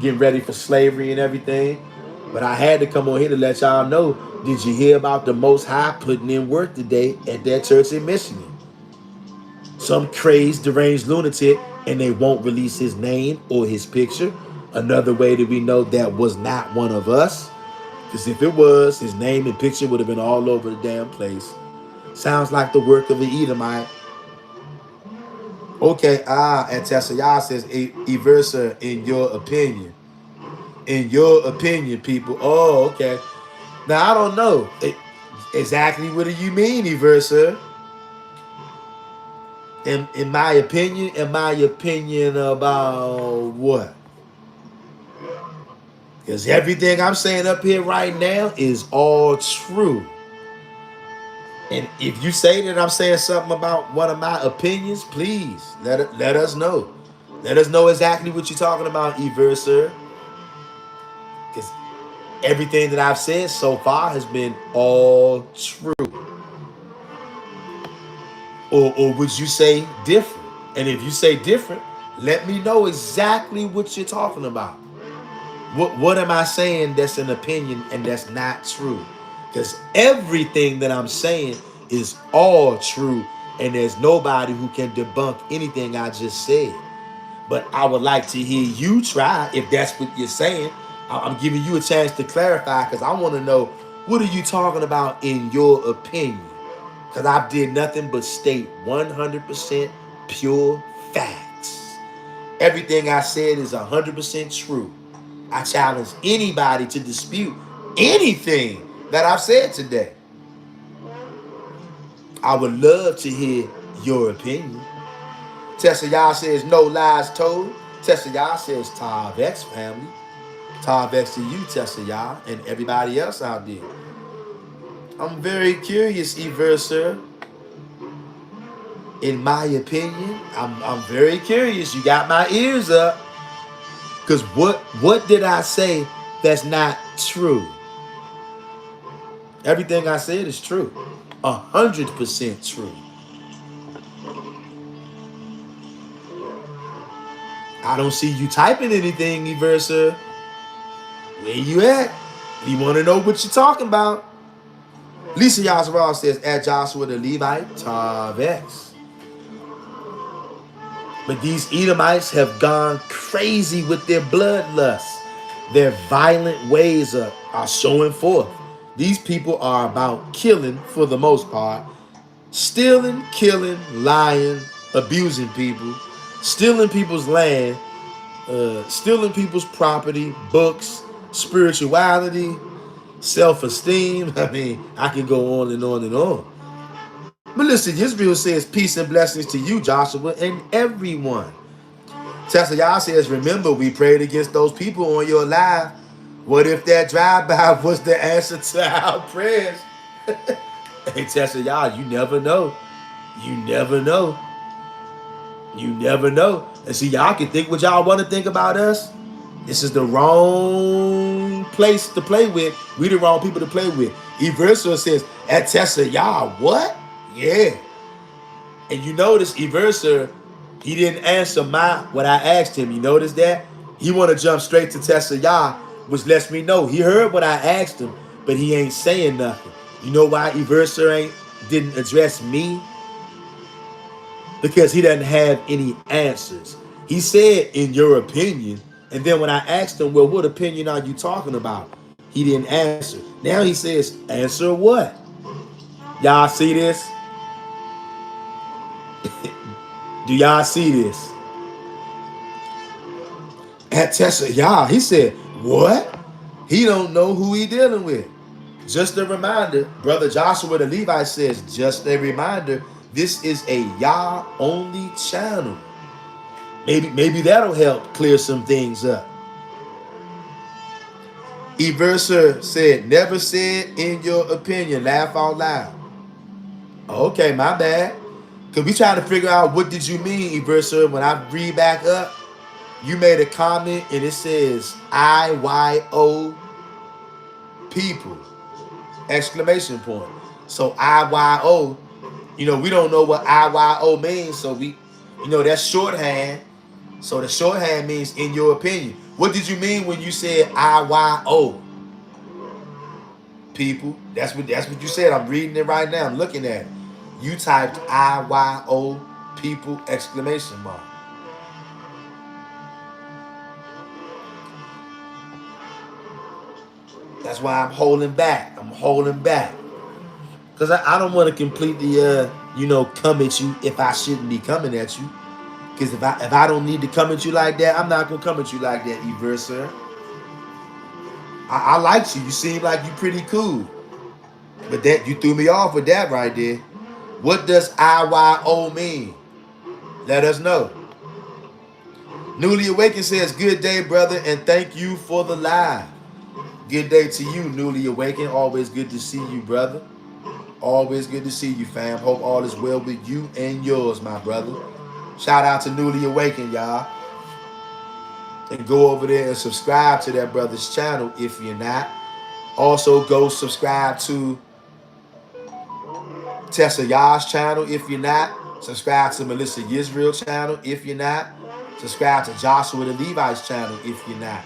getting ready for slavery and everything. But I had to come on here to let y'all know, did you hear about the Most High putting in work today at that church in Michigan? Some crazed, deranged lunatic, and they won't release his name or his picture. Another way that we know that was not one of us. Because if it was, his name and picture would have been all over the damn place. Sounds like the work of an Edomite. Okay, and Tessa Yah says, Eversa, in your opinion. In your opinion, people. Oh, okay. Now, I don't know. Exactly what do you mean, Eversa? In my opinion about what? Because everything I'm saying up here right now is all true. And if you say that I'm saying something about one of my opinions, please let us know. Let us know exactly what you're talking about, Eversa. Because everything that I've said so far has been all true. Or would you say different? And if you say different, let me know exactly what you're talking about. What am I saying that's an opinion and that's not true? Because everything that I'm saying is all true, and there's nobody who can debunk anything I just said. But I would like to hear you try, if that's what you're saying. I'm giving you a chance to clarify, because I want to know, what are you talking about in your opinion? Because I did nothing but state 100% pure facts. Everything I said is 100% true. I challenge anybody to dispute anything that I've said today. I would love to hear your opinion. Tessa Yah says, no lies told. Tessa Yah says, Tav X family. Tarvex to you, Tessa, y'all, and everybody else out there. I'm very curious, Everser. In my opinion, I'm very curious. You got my ears up. Because what did I say that's not true? Everything I said is true. 100% true. I don't see you typing anything, Everser. Where you at? You want to know what you're talking about? Lisa Yasharal says, at Joshua the Levite, Tarvex. But these Edomites have gone crazy with their bloodlust. Their violent ways are showing forth. These people are about killing for the most part. Stealing, killing, lying, abusing people. Stealing people's land. Stealing people's property, books, spirituality, self-esteem. I mean, I can go on and on and on. But listen, Israel says, peace and blessings to you, Joshua, and everyone. Tessa Yah says, remember, we prayed against those people on your live. What if that drive-by was the answer to our prayers? Hey, Tessa Yah, you never know. You never know. You never know. And see, y'all can think what y'all want to think about us. This is the wrong place to play with. We the wrong people to play with. Everser says, at Tessa, y'all, what? Yeah. And you notice Everser, he didn't answer what I asked him. You notice that? He want to jump straight to Tessa Yah, which lets me know he heard what I asked him, but he ain't saying nothing. You know why Everser didn't address me? Because he doesn't have any answers. He said, in your opinion, and then when I asked him, well, what opinion are you talking about? He didn't answer. Now he says, answer what? Y'all see this? Do y'all see this? At Tessa, y'all, he said, what? He don't know who he dealing with. Just a reminder, Brother Joshua the Levite says, just a reminder, this is a Yah only channel. Maybe that'll help clear some things up. Everser said, never said in your opinion, laugh out loud. Okay, my bad. Because we trying to figure out what did you mean, Everser. When I read back up, you made a comment and it says IYO people, exclamation point. So IYO, we don't know what IYO means. So that's shorthand. So the shorthand means in your opinion. What did you mean when you said IYO? People. That's what you said. I'm reading it right now. I'm looking at it. You typed IYO people exclamation mark. That's why I'm holding back. I'm holding back. Because I don't want to completely come at you if I shouldn't be coming at you. Because if I don't need to come at you like that, I'm not gonna come at you like that, Everser. I liked you. You seem like you pretty cool. But that you threw me off with that right there. What does IYO mean? Let us know. Newly Awakened says, good day, brother, and thank you for the live. Good day to you, Newly Awakened. Always good to see you, brother. Always good to see you, fam. Hope all is well with you and yours, my brother. Shout out to Newly Awakened, y'all. And go over there and subscribe to that brother's channel if you're not. Also, go subscribe to Tessa Yah's channel if you're not. Subscribe to Melissa Yisrael channel if you're not. Subscribe to Joshua the Levite's channel if you're not.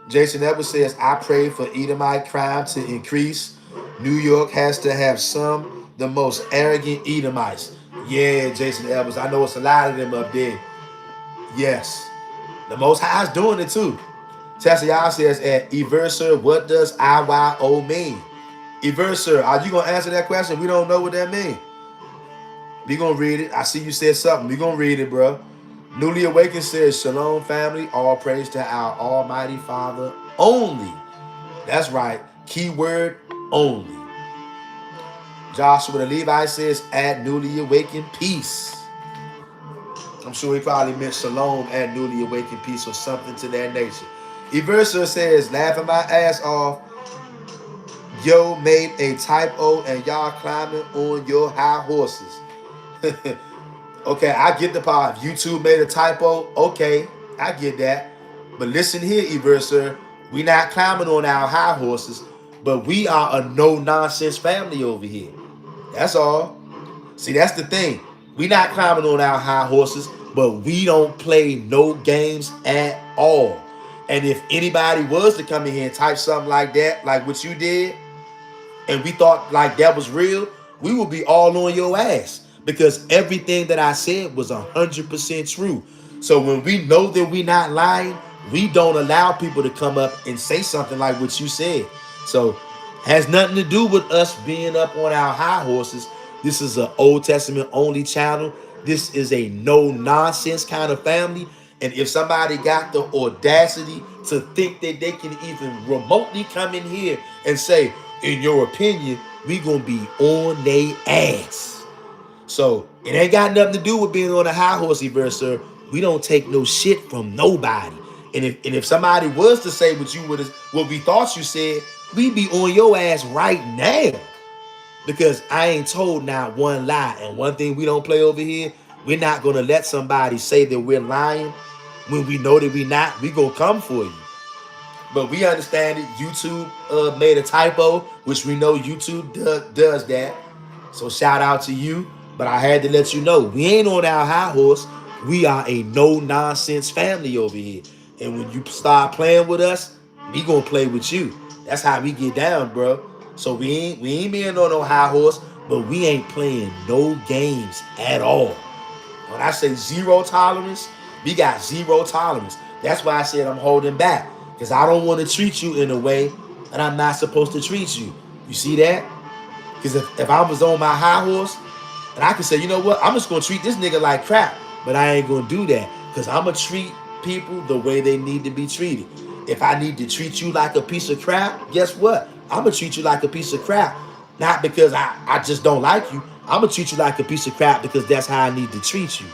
Jason Edwards says, I pray for Edomite crime to increase. New York has to have the most arrogant Edomites. Yeah, Jason Edwards. I know it's a lot of them up there. Yes. The Most High is doing it too. Tessa Yah says, at Everser, what does IYO mean? Everser, are you going to answer that question? We don't know what that means. We going to read it. I see you said something. We going to read it, bro. Newly Awakened says, Shalom, family. All praise to our Almighty Father only. That's right. Keyword only. Joshua the Levite says, at Newly Awakened, peace. I'm sure he probably meant shalom and newly awakened peace or something to that nature. Eversa says, laughing my ass off. Yo made a typo and y'all climbing on your high horses. Okay, I get the part. If YouTube made a typo, okay, I get that. But listen here, Eversa, we not climbing on our high horses, but we are a no-nonsense family over here. That's all. See, that's the thing. We not climbing on our high horses, but we don't play no games at all. And if anybody was to come in here and type something like that, like what you did, and we thought like that was real, we would be all on your ass because everything that I said was 100% true. So when we know that we not lying, we don't allow people to come up and say something like what you said. So has nothing to do with us being up on our high horses. This is an Old Testament only channel. This is a no nonsense kind of family. And if somebody got the audacity to think that they can even remotely come in here and say, in your opinion, we gonna be on they ass. So it ain't got nothing to do with being on a high horse, sir. We don't take no shit from nobody. And if somebody was to say what we thought you said, we be on your ass right now. Because I ain't told not one lie. And one thing we don't play over here, we're not gonna let somebody say that we're lying when we know that we not. We gonna come for you. But we understand it. YouTube made a typo, which we know YouTube does that. So shout out to you. But I had to let you know, we ain't on our high horse. We are a no-nonsense family over here. And when you start playing with us, we gonna play with you. That's how we get down, bro. So we ain't being on no high horse, but we ain't playing no games at all. When I say zero tolerance, we got zero tolerance. That's why I said I'm holding back. Because I don't want to treat you in a way that I'm not supposed to treat you. You see that? Because if I was on my high horse, and I could say, you know what, I'm just going to treat this nigga like crap. But I ain't going to do that. Because I'm going to treat people the way they need to be treated. If I need to treat you like a piece of crap, guess what? I'm going to treat you like a piece of crap. Not because I just don't like you. I'm going to treat you like a piece of crap because that's how I need to treat you.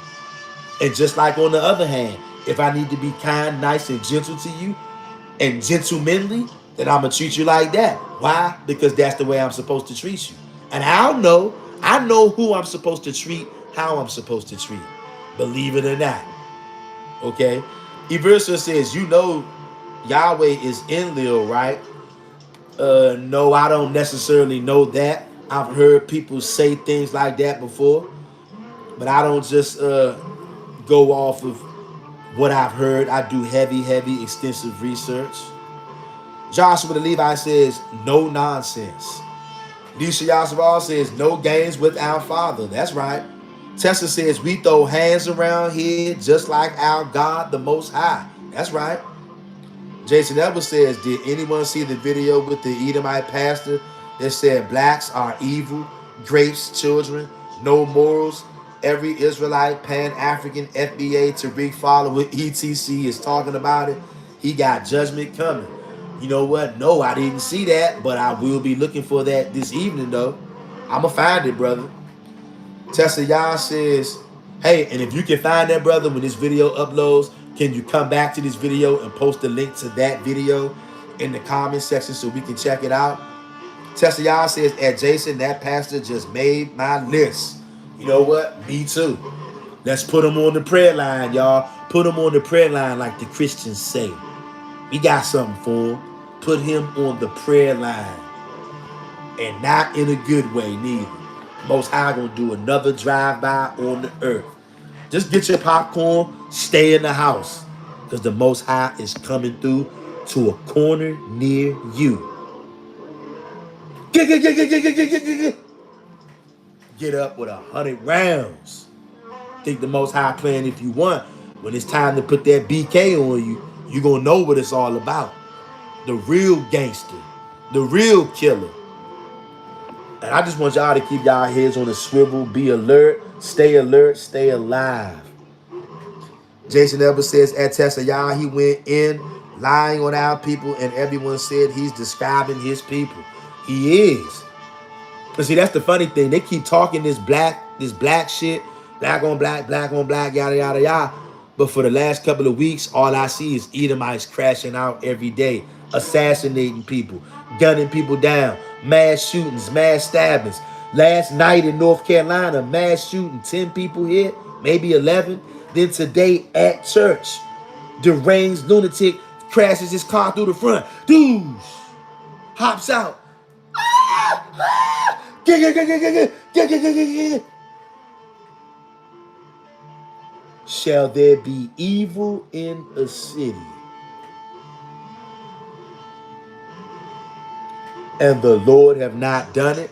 And just like on the other hand, if I need to be kind, nice, and gentle to you, and gentlemanly, then I'm going to treat you like that. Why? Because that's the way I'm supposed to treat you. And I know who I'm supposed to treat, how I'm supposed to treat. Believe it or not. Okay? Eversa says, you know Yahweh is Enlil, right? No, I don't necessarily know that. I've heard people say things like that before. But I don't just go off of what I've heard. I do heavy, extensive research. Joshua the Levite says, no nonsense. Lisha Yashabal says, no games with our Father. That's right. Tessa says, we throw hands around here just like our God, the Most High. That's right. Jason Edwards says, did anyone see the video with the Edomite pastor that said blacks are evil, grapes, children, no morals? Every Israelite, Pan-African, FBA, Tariq follower, ETC is talking about it. He got judgment coming. You know what? No, I didn't see that, but I will be looking for that this evening, though. I'm going to find it, brother. Tessa Yah says, hey, and if you can find that, brother, when this video uploads, can you come back to this video and post the link to that video in the comment section so we can check it out? Tessa Yah says, at Jason, that pastor just made my list. You know what? Me too. Let's put him on the prayer line, y'all. Put him on the prayer line like the Christians say. We got something for him. Put him on the prayer line. And not in a good way, neither. Most High gonna do another drive-by on the earth. Just get your popcorn, stay in the house. Because the Most High is coming through to a corner near you. Get up with 100 rounds. Think the Most High playing if you want. When it's time to put that BK on you, you're going to know what it's all about. The real gangster. The real killer. And I just want y'all to keep y'all heads on a swivel. Be alert. Stay alive. Jason Evans says, at Tessa Yah, he went in lying on our people, and everyone said he's describing his people. He is. But see, that's the funny thing. They keep talking this black shit, Black on black, yada, yada, yada. But for the last couple of weeks, all I see is Edomites crashing out every day, assassinating people, gunning people down, mass shootings, mass stabbings. Last night in North Carolina, mass shooting, 10 people hit, maybe 11. Then today at church, deranged lunatic crashes his car through the front. Dude hops out. Shall there be evil in a city, and the Lord have not done it?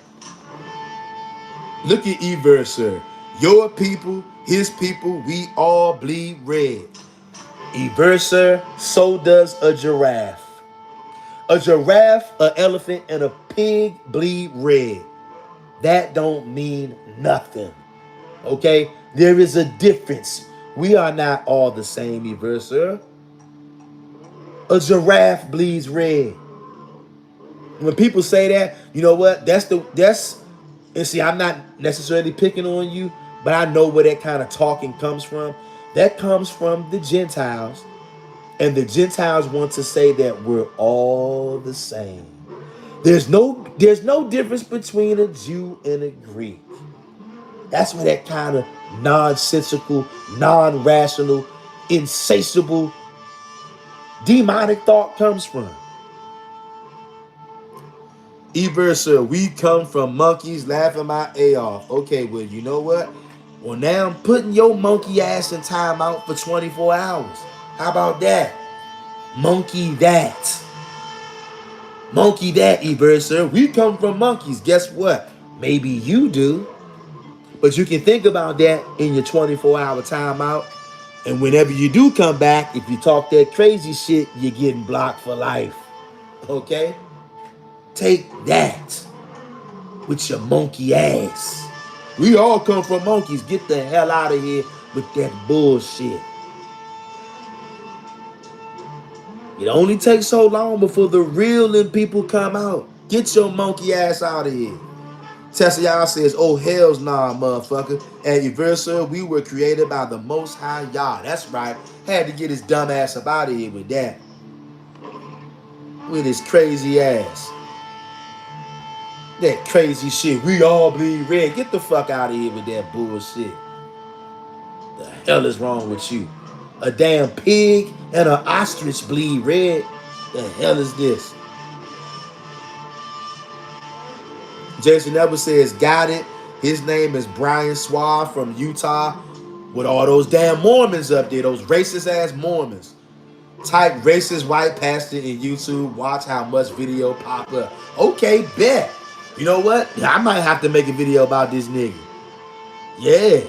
Look at Everser. Your people, his people, we all bleed red. Everser, so does a giraffe. A giraffe, an elephant, and a pig bleed red. That don't mean nothing. Okay? There is a difference. We are not all the same, Everser. A giraffe bleeds red. When people say that, you know what? And see, I'm not necessarily picking on you, but I know where that kind of talking comes from. That comes from the Gentiles. And the Gentiles want to say that we're all the same. There's no difference between a Jew and a Greek. That's where that kind of nonsensical, non-rational, insatiable, demonic thought comes from. Everser, we come from monkeys laughing my A off. Okay, well, you know what? Well, now I'm putting your monkey ass in timeout for 24 hours. How about that? Monkey that. Monkey that, Everser. We come from monkeys. Guess what? Maybe you do. But you can think about that in your 24-hour timeout. And whenever you do come back, if you talk that crazy shit, you're getting blocked for life. Okay? Take that with your monkey ass. We all come from monkeys. Get the hell out of here with that bullshit. It only takes so long before the real in people come out. Get your monkey ass out of here. Tessa Yah says, oh, hell's nah, motherfucker. At Everser, we were created by the Most High Yah. That's right. Had to get his dumb ass up out of here with that. With his crazy ass. That crazy shit. We all bleed red. Get the fuck out of here with that bullshit. The hell is wrong with you? A damn pig and an ostrich bleed red? The hell is this? Jason Evans says, got it. His name is Brian Suave from Utah. With all those damn Mormons up there, those racist ass Mormons. Type racist white pastor in YouTube. Watch how much video pop up. Okay, bet. You know what? I might have to make a video about this nigga. Yeah.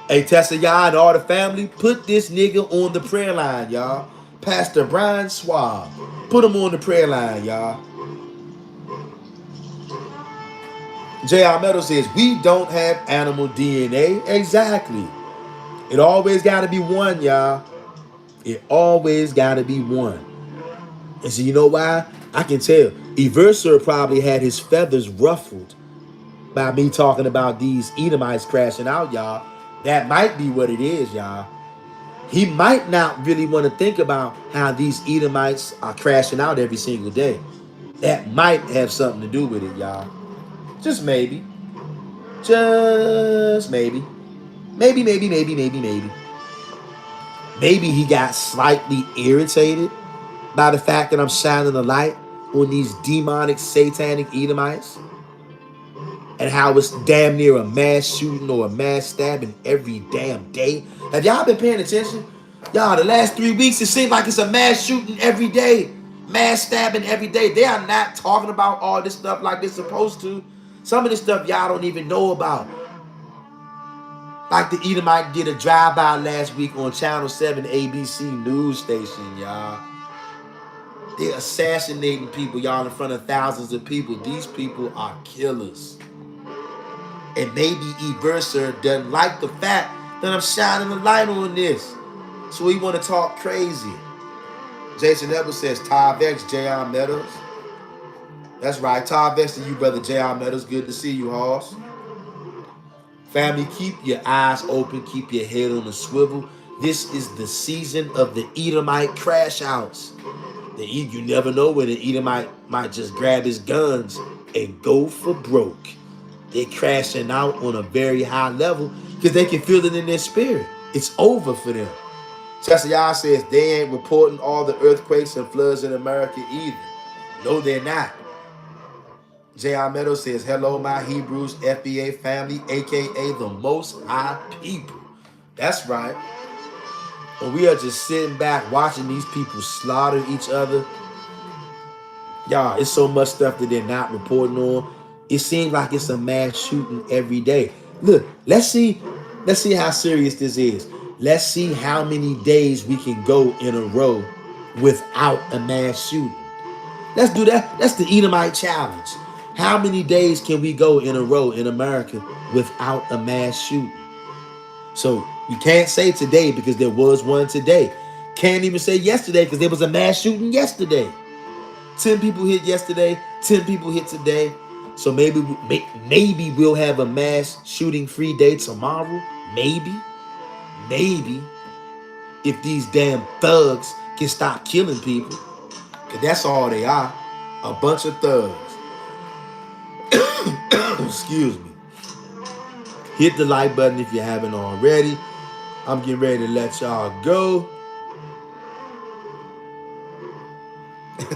Hey, Tessa, y'all and all the family, put this nigga on the prayer line, y'all. Pastor Brian Suave. Put him on the prayer line, y'all. J.R. Meadow says, we don't have animal DNA. Exactly. It always got to be one, y'all. It always got to be one. And so you know why? I can tell. Everser probably had his feathers ruffled by me talking about these Edomites crashing out, y'all. That might be what it is, y'all. He might not really want to think about how these Edomites are crashing out every single day. That might have something to do with it, y'all. Just maybe. Just maybe. Maybe. Maybe he got slightly irritated by the fact that I'm shining a light on these demonic, satanic Edomites. And how it's damn near a mass shooting or a mass stabbing every damn day. Have y'all been paying attention? Y'all, the last 3 weeks, it seems like it's a mass shooting every day. Mass stabbing every day. They are not talking about all this stuff like they're supposed to. Some of this stuff y'all don't even know about. Like the Edomite did a drive-by last week on Channel 7 ABC news station, y'all. They're assassinating people, y'all, in front of thousands of people. These people are killers. And maybe Everser doesn't like the fact that I'm shining a light on this. So he want to talk crazy. Jason Edwards says, Todd Vex, J.R. Meadows. That's right. Todd Vex to you, brother J.R. Meadows. Good to see you, Hoss. Family, keep your eyes open, keep your head on a swivel. This is the season of the Edomite crash outs. You never know when the Edomite might just grab his guns and go for broke. They're crashing out on a very high level because they can feel it in their spirit. It's over for them. Chester Yah says they ain't reporting all the earthquakes and floods in America either. No, they're not. J.R. Meadows says, hello, my Hebrews FBA family, a.k.a. the Most High People. That's right. And we are just sitting back watching these people slaughter each other. Y'all, it's so much stuff that they're not reporting on. It seems like it's a mass shooting every day. Look, let's see how serious this is. Let's see how many days we can go in a row without a mass shooting. Let's do that. That's the Edomite challenge. How many days can we go in a row in America without a mass shooting? So we can't say today because there was one today. Can't even say yesterday because there was a mass shooting yesterday. 10 people hit yesterday, 10 people hit today. So maybe we'll have a mass shooting free day tomorrow. Maybe if these damn thugs can stop killing people. Because that's all they are. A bunch of thugs. Excuse me. Hit the like button if you haven't already. I'm getting ready to let y'all go.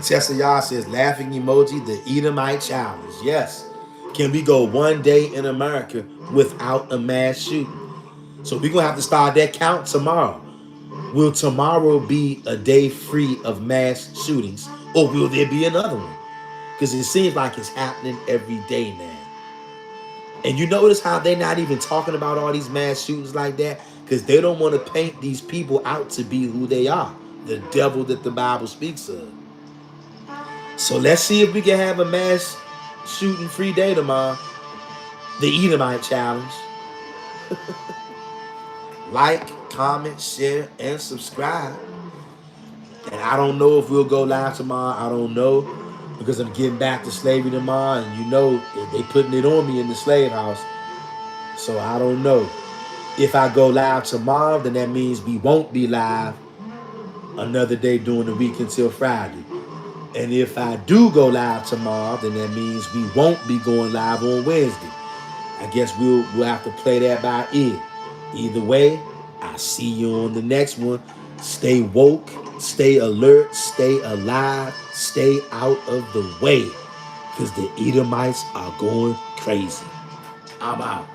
Chester Yah says, laughing emoji, the Edomite challenge. Yes. Can we go one day in America without a mass shooting? So we're going to have to start that count tomorrow. Will tomorrow be a day free of mass shootings? Or will there be another one? Because it seems like it's happening every day now. And you notice how they're not even talking about all these mass shootings like that? Because they don't want to paint these people out to be who they are. The devil that the Bible speaks of. So let's see if we can have a mass shooting free day tomorrow. The Edomite challenge. Like, comment, share, and subscribe. And I don't know if we'll go live tomorrow. I don't know. Because I'm getting back to slavery tomorrow. And you know, they putting it on me in the slave house. So I don't know. If I go live tomorrow, then that means we won't be live another day during the week until Friday. And if I do go live tomorrow, then that means we won't be going live on Wednesday. I guess we'll have to play that by ear. Either way, I'll see you on the next one. Stay woke, stay alert, stay alive, stay out of the way. Because the Edomites are going crazy. I'm out.